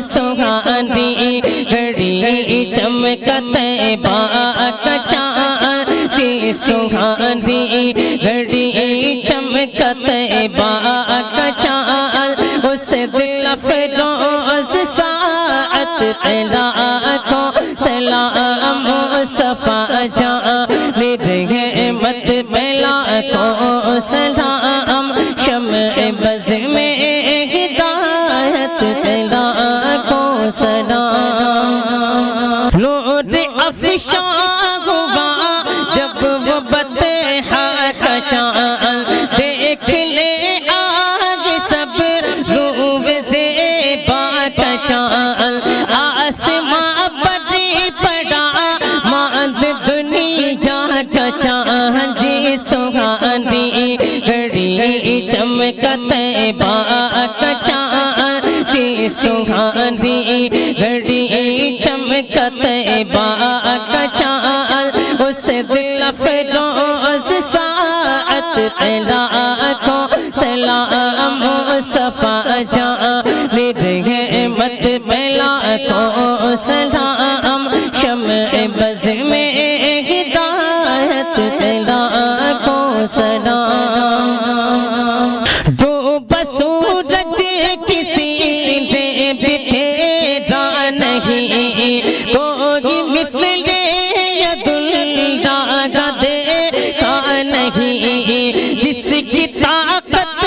سہانی گھڑی چمکت طیبہ کا چاند جی سہانی گھڑی چمکت طیبہ کا چاند اس دل افروز ساعت طلا کو سلام مصطفیٰ جان رحمت بلا کو سلام شمع بز میں ہدایت بلا کو سلام نور افشاں ہوا جب وہ بطحا کا چاند دیکھ لے آگے سب روح زیبا کا چاند آسماں پر پڑا ماند دنیا کا چاند جی سہانی گھڑی چمکت طیبہ کا چاند جی سہانی گھڑی چمکت طیبہ کا چاند اس دل افروز ساعت طلا کو سلام مصطفیٰ جان رحمت بلا کو سلام شمع بز میں ہدایت بلا کو سلام ڈوبا سورج کسی نے بھی پھیرا نہیں کوئی مثل ید اللہ کا دیکھا نہیں جس کی طاقت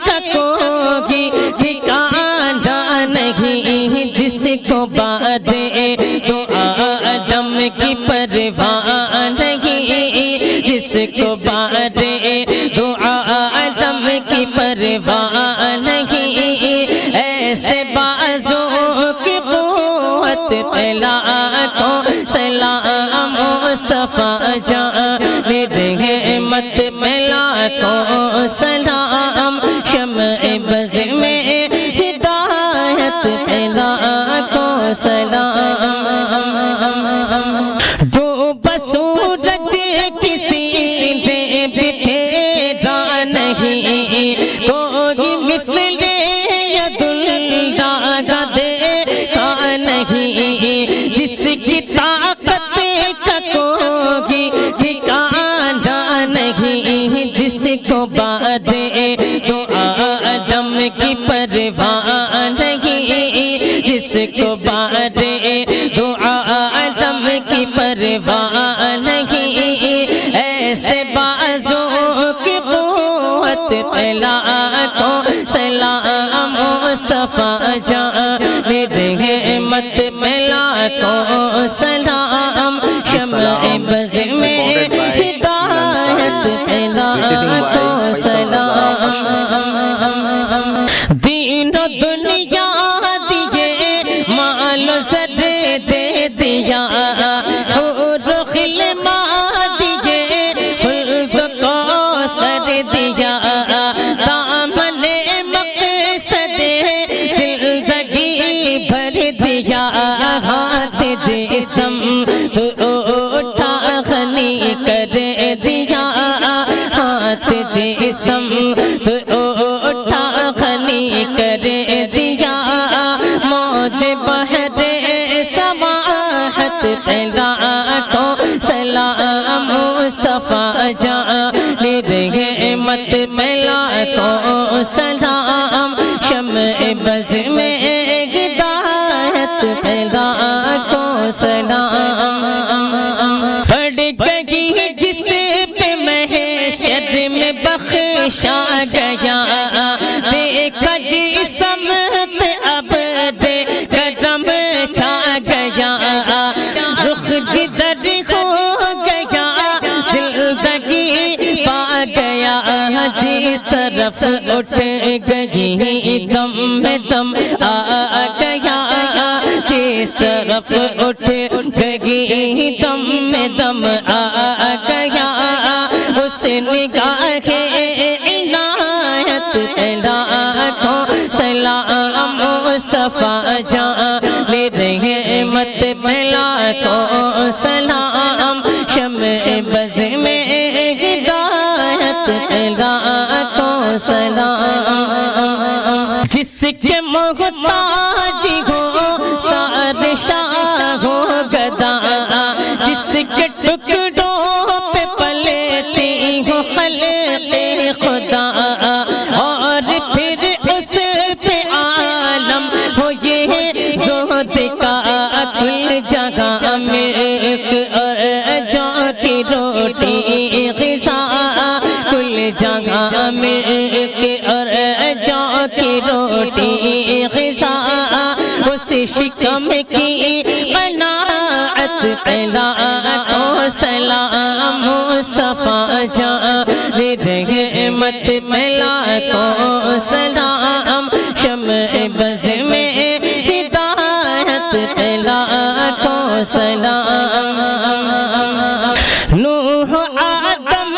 کا کوئی ٹھکانہ نہیں جس کو بعد تو آدم کی پرواہ نہیں جس کو بعد تو آدم کی پرواہ نہیں ایسے بازوں کی قوت پلا کو سلام مصطفیٰ جان رحمت بلا کو سلام شمع بز میں ہدایت بلا کو سلام ڈوبا سورج کسی نے بھی پھیرا نہیں کوئی مثل ید اللہ کا دیکھا نہیں جس کی طاقت کا کوئی ٹھکانہ نہیں جس کو بعد تو آدم کی پرواہ نہیں جس کو بعد تو آدم کی پرواہ نہیں ایسے بازوں کی قوت پلا کو سلام مصطفیٰ جان رحمت بلا کو سلام شمع بز میں ہدایت بلا کو سلام دین و دنیا دیے مال و زر دے دیا حور و خلما دیے خلد کوثر دیا دامن مقصد زندگی بھر دیا ہاتھ جسم تو اٹھا غنی کر دیا ہاتھ جسم تو اٹھا غنی کر دیا موج بحر سماحت پلا کو سلام مصطفیٰ جان رحمت بلا کو سلام شمع بز میں ہدایت بلا کو سلام پڑ گئی جس پہ محشر میں بخشا گیا دیکھا جی سمت اب دے کرم چھا گیا رخ جدھر ہو گیا زندگی پا گیا جس طرف اٹھ گئی دم میں دم آ گیا جس طرف اٹھ گئی دم میں دم آ گیا اس نگاہ عنایت بلا کو سلام مصطفیٰ جان رحمت بلا کو سلام شمع بز میں ہدایت بلا کو سلام جس کے محتاج ہو کا کل جگہ ملک اور جو کی روٹی غذا کل جگہ ملک اور جو کی روٹی غذا اس شکم کی قناعت پہلا کو سلام مصطفیٰ جان رحمت پہلا کو سلام شمع بز میں ہدایت پہلا کو سلام نوح آدم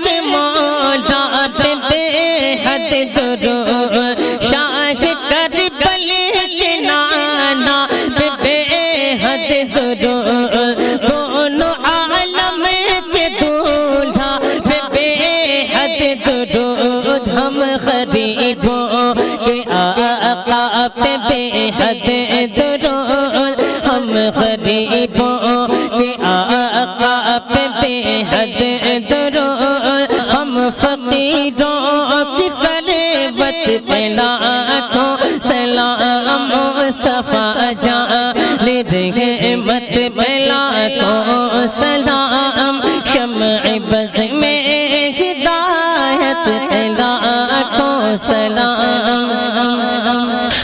کے مولا پہ بے حد درود شاہ کربل کے نانا پہ بے حد درود دونوں عالم کے دولہا پہ بے حد درود ہم غریبوں کے آقا پہ بے حد درود ہم غریبوں کے آقا پہ بے حد درود ہم فقیروں کی ثروت پہ لاکھوں سلام مصطفیٰ جان رحمت پہ لاکھوں سلام شمع بز میں ہدایت پہ لاکھوں سلام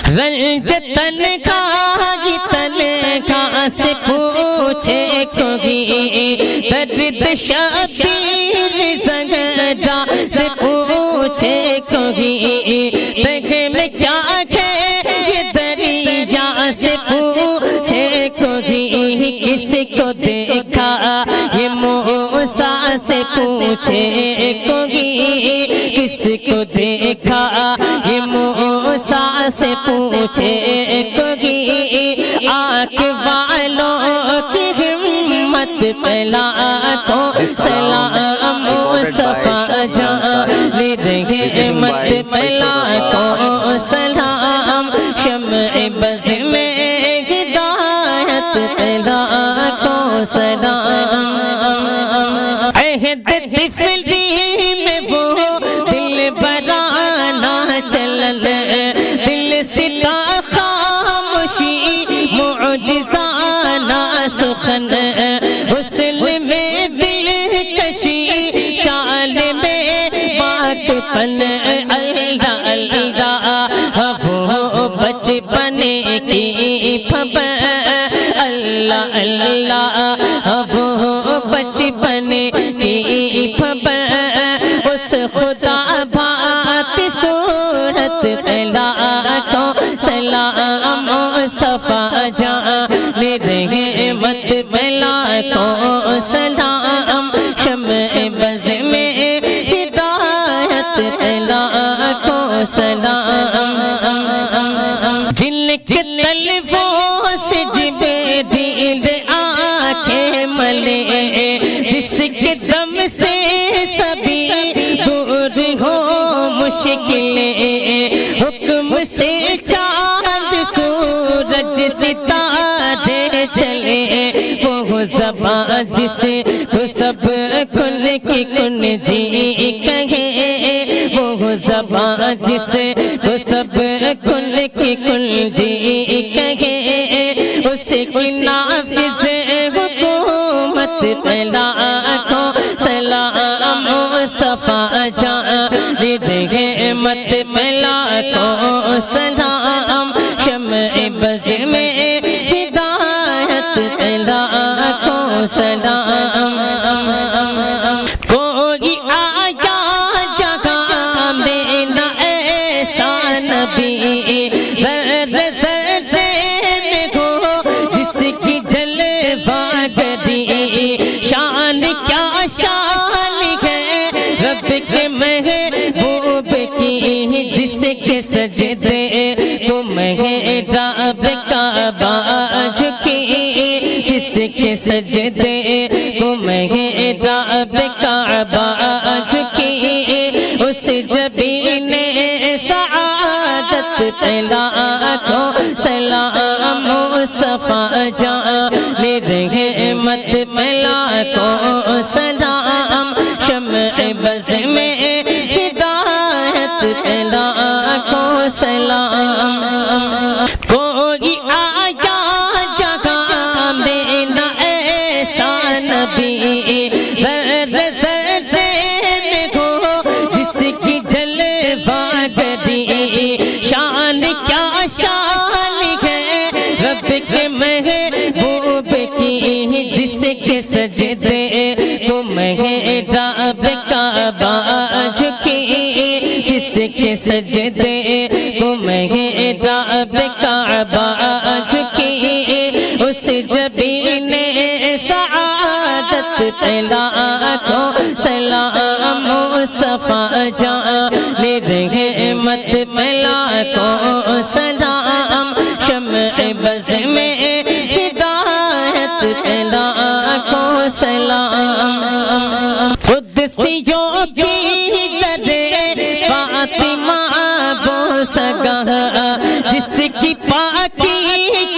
رنج تنخواہ تنخواہ سے پوچھے کوئی درد شبیر زنگرا سے پوچھے کوئی تنگ میں کیا ہے یہ دریا سے پوچھے کوئی کس کو دیکھا یہ موسیٰ سے پوچھے کوئی کس کو دیکھا یہ موسیٰ سے پوچھے کوئی آنکھ والوں کی ہمت پہ لاکھوں سلام مصطفیٰ جان رحمت پہ لاکھوں سلام شمع بز میں ہدایت پہ لاکھوں سلام عہد طفلی میں وہ دل برانا چلن دل ستا خاموشی معجزانہ سخن حسن میں دل کشی چال میں بات پن اللہ اللہ وہ بچپن کی خبر اللہ اللہ وہ بچپن کی خبر اس خدا بات صورت پہ لاکھوں سلام مصطفیٰ جان رحمت پہ لاکھوں سلام شمع بز میں ہدایت پہ لاکھوں سلام جن کے تلفوں سے جبریل آنکھیں ملے جس کے دم سے سبھی دور ہو مشکلیں حکم سے چاند سورج ستارے چلے وہ زبان جسے تو سب کن کی کن جی کہے وہ زبان جسے تو سب کن کی کن جی کہے اسے کی نافذ حکومت پہ لاکھوں سلام مصطفیٰ جان رحمت پہ لاکھوں سلام شمع بز میں ہدایت پہ لاکھوں سلام کوئی آیا جگہ میں نہ ایسا نبی ذرے ذرے میں ہو جس کی جلوہ گری شان کیا شان ہے رب کے محبوب کی جس کے سجدے کو محراب کعبہ جھکی جس کے سجدے کو محراب کعبہ جھکی اس جبین سعادت پہ لاکھوں سلام مصطفیٰ جان رحمت پہ لاکھوں سلام شمع بز میں ہدایت پہ لاکھوں سلام کوئی آیا کے محبوب کی جس کے سجدے کو محراب کعبہ جھکی جس کے سجدے کو محراب کعبہ جھکی اس جبین سعادت پہ لاکھوں سلام مصطفیٰ جان رحمت پہ لاکھوں سلام شمع بز میں ہدایت پہ لاکھوں سلام قدسیوں کی درے فاطمہ بوسگاہ جس کی پاکی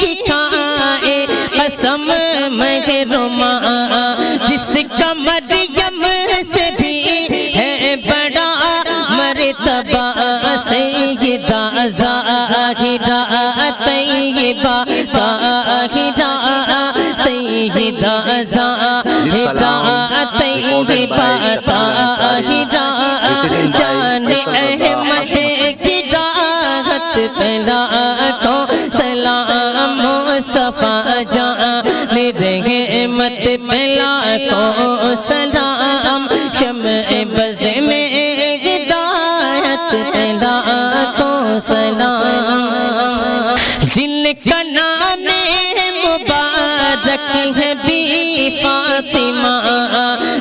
کی کھائے قسم محرمہ جس کا مریم سے بھی ہے بڑا مرتبہ سیدہ ظاہرہ طیبہ طاہرہ سیدہ ظاہرہ طیبہ طاہرہ جان احمد کی راحت پہ لاکھوں سلام مصطفیٰ جان رحمت پہ لاکھوں سلام شمع بز میں ہدایت پہ لاکھوں سلام جن کا نام مبارک ہے بی فاطمہ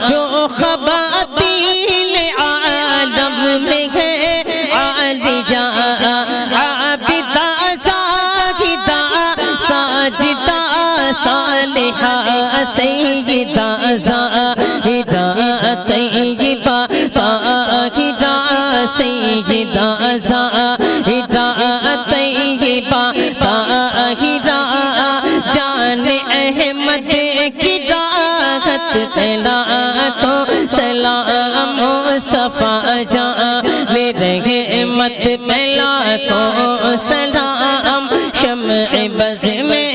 جو خواتین عالم میں ہے عالیہ عابدہ زاہدہ ساجدہ صالحہ سیدہ ظاہرہ طیبہ طاہرہ سیدہ ظاہرہ طیبہ طاہرہ جان احمد کی راحت پہ لاکھوں سلام مصطفیٰ جان رحمت پہ لاکھوں سلام شمع بز میں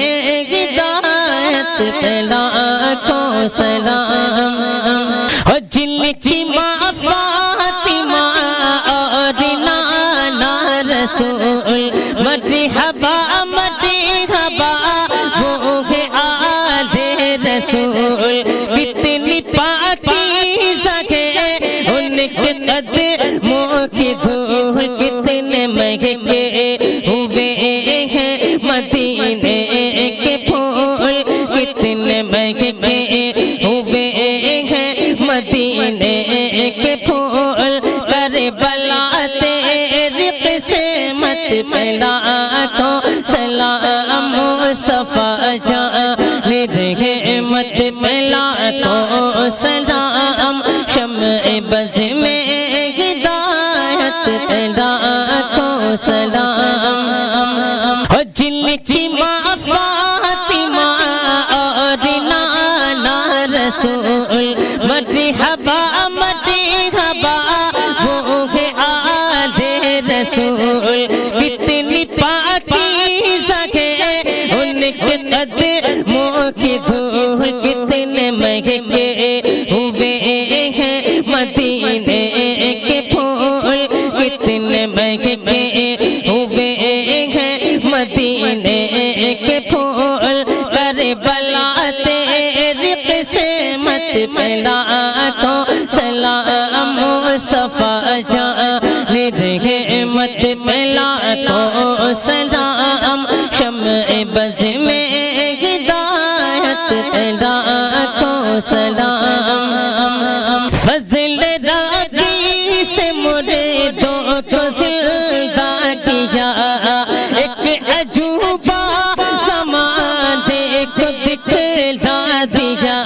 ہدایت پہ لاکھوں سلام اور جن کی ماں فاطمہ اور نانا رسول مرحبا مرحبا وہ ہے آل رسول کتنی پاکیزہ ہے ان کے قدموں کی دھول کتنے مہنگے ہوئے ہیں مدینے کے پھول کتنے مہنگے ہوئے ہیں مدینے کے پھول کربلا تیری قسمت پہ لاکھوں سلام مصطفیٰ جان رحمت پہ لاکھوں سلام شمع بز میں ہدایت پہ لاکھوں سلام اور جن کی ماں فاطمہ اور نانا رسول مرحبا مرحبا وہ ہے آل رسول کتنی پاکیزہ ہے ان کے قدموں کی دھول کتنے مہنگے ہوئے ہیں مدینے کے پھول کتنے مہنگے ہوئے ہیں مدینے کے پھول کربلا تیری قسمت پہ لاکھوں سلام مصطفیٰ جان رحمت پہ لاکھوں سلام شمع بز میں ہدایت پہ لاکھوں سلام فضل راگی سے مریدوں کو زندہ کیا ایک عجوبہ زمانے کو دکھلا دیا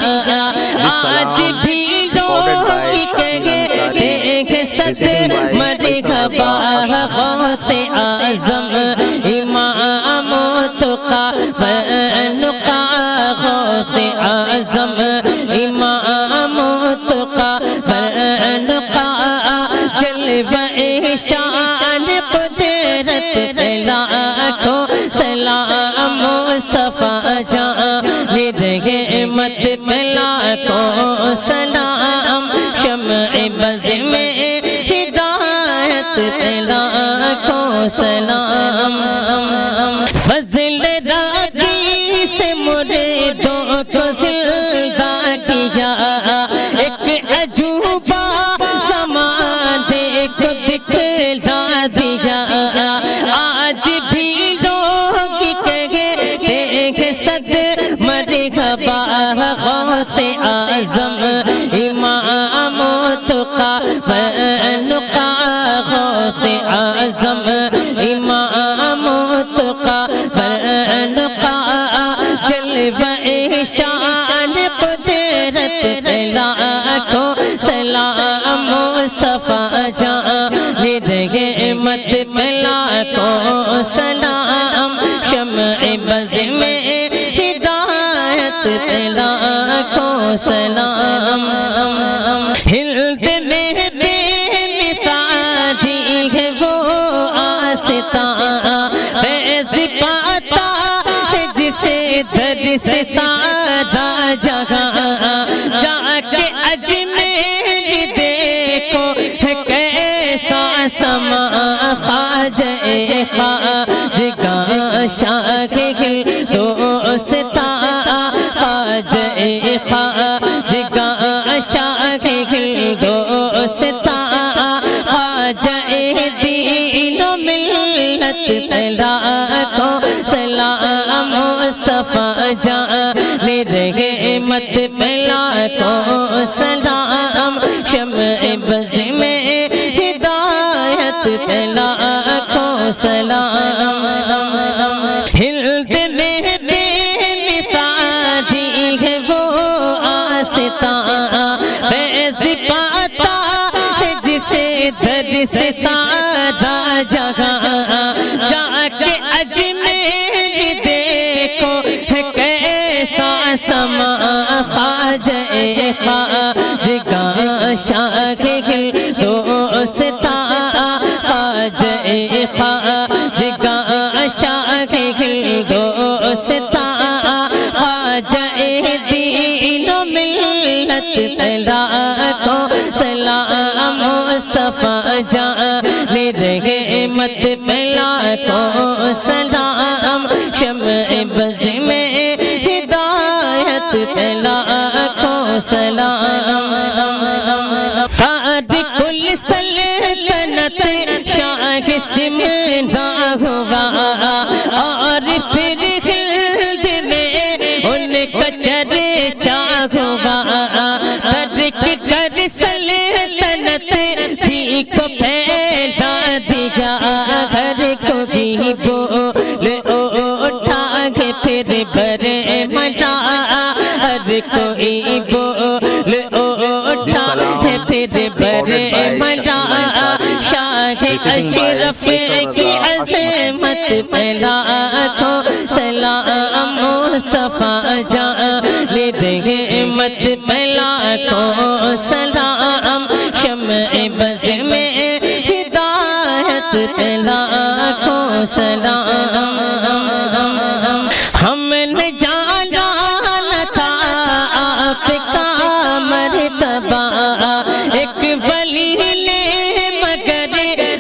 آج بھی لوگ کہتے سد مرحبا غوث اعظم امام تقی بنقا غوث اعظم امام تقی بنقا جلوہ شان قدرت پہ لاکھوں سلام مصطفیٰ جان رحمت پہ لاکھوں سلام شمع بز میں ہدایت پہ لاکھوں سلام فضل راگی مرحبا غوث اعظم امام تقا ونقا غوث اعظم امام تقا ونقا جلوہ شان قدرت لاکھوں سلام مصطفیٰ جان رحمت لاکھوں سلام شمع بز میں ہدایت لاکھوں سلام ہلد میں بے مثالی ہے وہ آستاں فیض پاتا ہے جسے در سے سارا جہاں جا کے اجمیر دیکھو ہے کیسا سما خواجہ خواجگاں شاہ ہندوستاں خواجہ خواجگاں شاہ ہندوستاں خواجہ دین و ملت لاکھوں سلام مصطفیٰ جان رحمت لاکھوں سلام شمع بز میں ہدایت لاکھوں سلام ہلد میں بے مثالی ہے وہ آستاں فیض پاتا ہے جسے در سے سارا جہاں جا کے اجمیر دیکھو ہے کیسا سما خواجہ خواجگاں شاہ ہندوستاں خواجہ خواجگاں شاہ ہندوستاں خواجہ دین و ملت لاکھوں سلام مصطفیٰ جان رحمت لاکھوں سلام شمع بز میں ہدایت لاکھوں سلام کل سلطنت شاہ سمنا ہوا اور پھر ہلد میں ان کا چرچا ہوا ترک کر سلطنت بھی کو پھیلا دیا گھر کو بھی بول اٹھا کے پھر برے ملا ہر کوئی بول اٹھا ہے پھر برے ملا شاہ اشرف کی عظمت پہ لاکھوں سلام مصطفیٰ جان رحمت پہ لاکھوں سلام شمع بز میں ہدایت پہ لاکھوں سلام ہم نے جانا تھا آپ کا مرتبہ ایک ولی نے مگر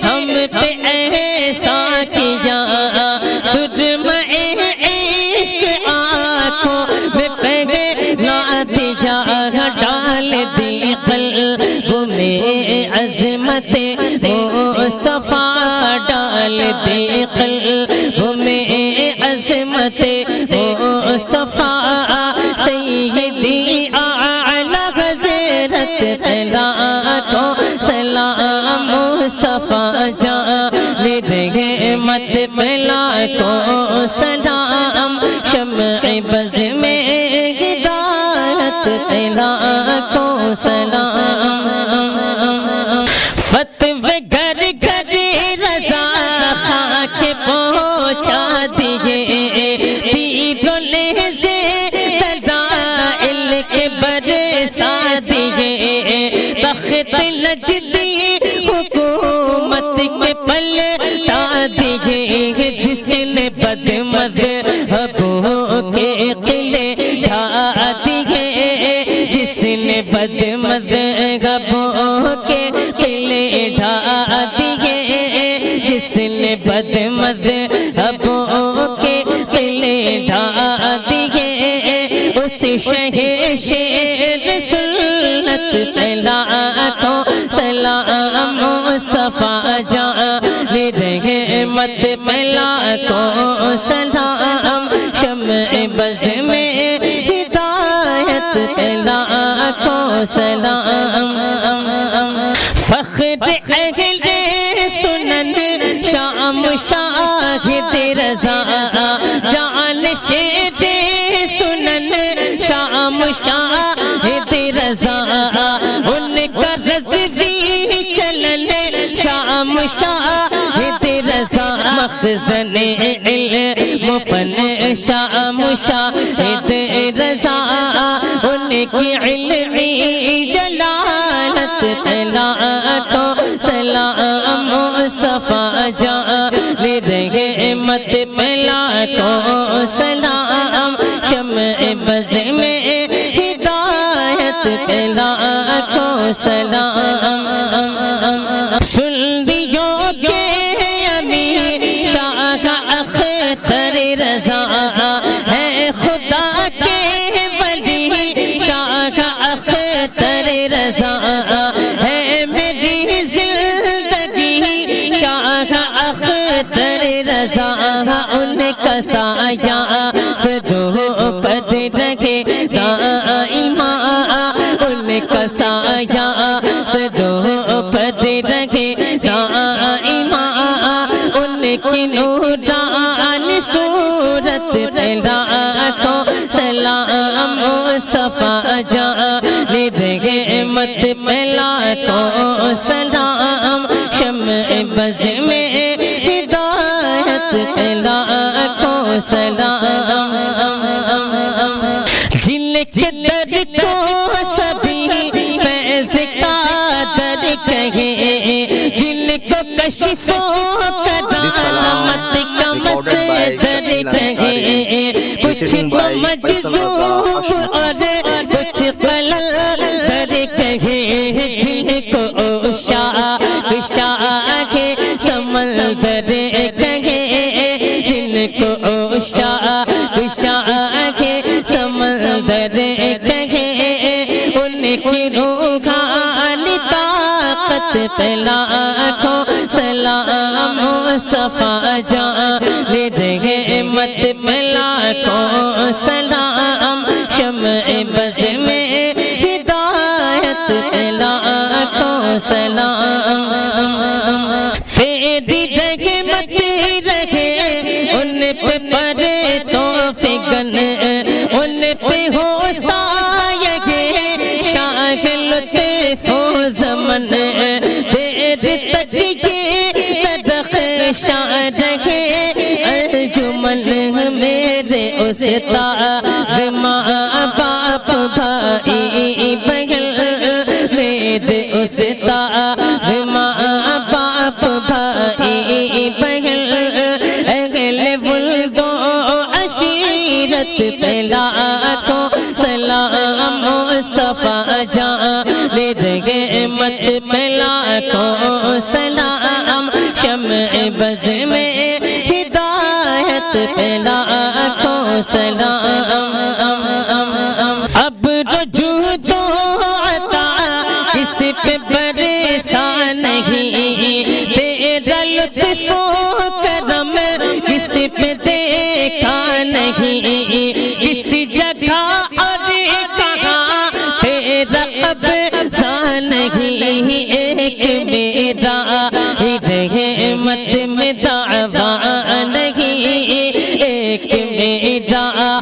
ہم پہ ایسا کیا سرمہ عشق آنکھوں میں پہلا دیا ڈال دی قلب میں عظمت مصطفیٰ ڈال دی قلب میں عظمت مصطفیٰ سیدی اعلی حضرت لاکھوں سلام مصطفیٰ جان رحمت لاکھوں سلام شمع بز میں ہدایت لاکھوں سلام فتوے گھر گھر رضا خاک پہنچا دیے تیروں لہزے دلائل کے برسا دیے تخت نجدی حکومت کے پلٹا دیے جس نے بد مذہبوں کے قلعے ڈھا دیے جس نے بد مذہبوں کے قلعے ڈھا دیے جس نے بد مذہبوں کے قلعے ڈھا دیے اس شہر سنت پہ لاکھوں سلام مصطفیٰ جان رحمت پہ لاکھوں سلام شمع بز میں سلام فخر اہل سنن شام شاہد رضا جانشین سنن شام شاہد رضا ان کا رضوی چلن شام شاہد رضا مخزن علم فن شام شاہد رضا ان کی علمی جلالت لاکھوں سلام مصطفیٰ جان رحمت لاکھوں سلام شمع بز میں ہدایت لاکھوں سلام سن لیو کہ امیر شاہ اختر رضا ہے خدا کے ولی شاہ اختر رضا ہے میری زندگی شاہ اختر رضا ان کا سایہ صدو پد رکھے دائما ان کا سایہ صدو پد رکھے دائما ان کی نورانی صورت پہ لاکھوں سلام مصطفیٰ جان رحمت پہ لاکھوں سلام شمع بز میں ہدایت پہ لاکھوں سلام جن کے در کو سبھی فیض کا در کہے جن کو کشف و کرامت کا مصدر کہے کچھ کو مجذوب اور کچھ قلندر کہے جن کو شاہ سمندر کہے جن کو شاہ سمندر کہے ان کی روحانی طاقت پہ لاکھوں سلام مصطفیٰ جان رحمت پہ لاکھوں سلام شمع بز میں ہدایت پہ لاکھوں سلام تیری رحمت رہے ان پہ پڑے تو فگن ان پہ ہو سایہ شاہ لطف و زمن دیر تک یہ تدخشاں رہے انجمن میرے استاد ماں باپ بھائی بہن میرے استاد ماں باپ بھائی بہن اہل ولد و عشیرت پہ لاکھوں سلام مصطفیٰ جان رحمت پہ لاکھوں سلام شمع بز میں ہدایت پہ لاکھوں سلام اب رجوع تو عطا کس پہ برسا نہیں تیرا لطف و کرم کس پہ دیکھا نہیں کسی جگہ اور کہاں تیرا قبضہ نہیں ایک میرا رحمت میں دعویٰ نہیں ایک میرا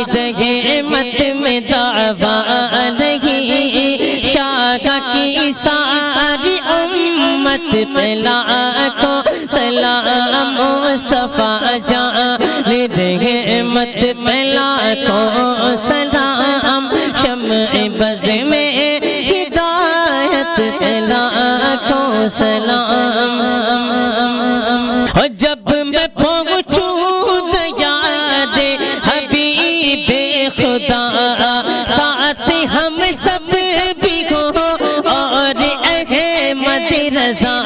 رحمت میں دعویٰ نہیں شاہ کی ساری امت پہ لاکھوں سلام مصطفیٰ جان رحمت پہ لاکھوں سلام شمع بز میں ہدایت پہ لاکھوں سلام اور جب میں پہنچوں دیار حبیب خدا ساتھ ہم سب بھی ہو اور احمد رضا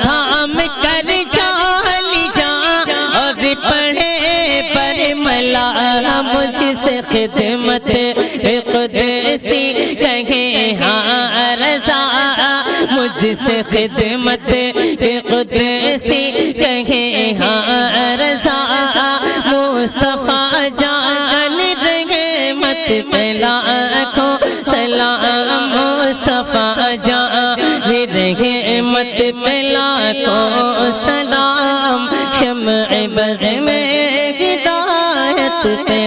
تھام کر جا اور پڑھے پر ملا مجھ سے خدمت قدسی کہے ہاں رضا مجھ سے خدمت قدسی کہے ہاں رضا مصطفیٰ جان رحمت پہ لاکھوں سلام لاکھوں سلام شمع بز میں ہدایت پہ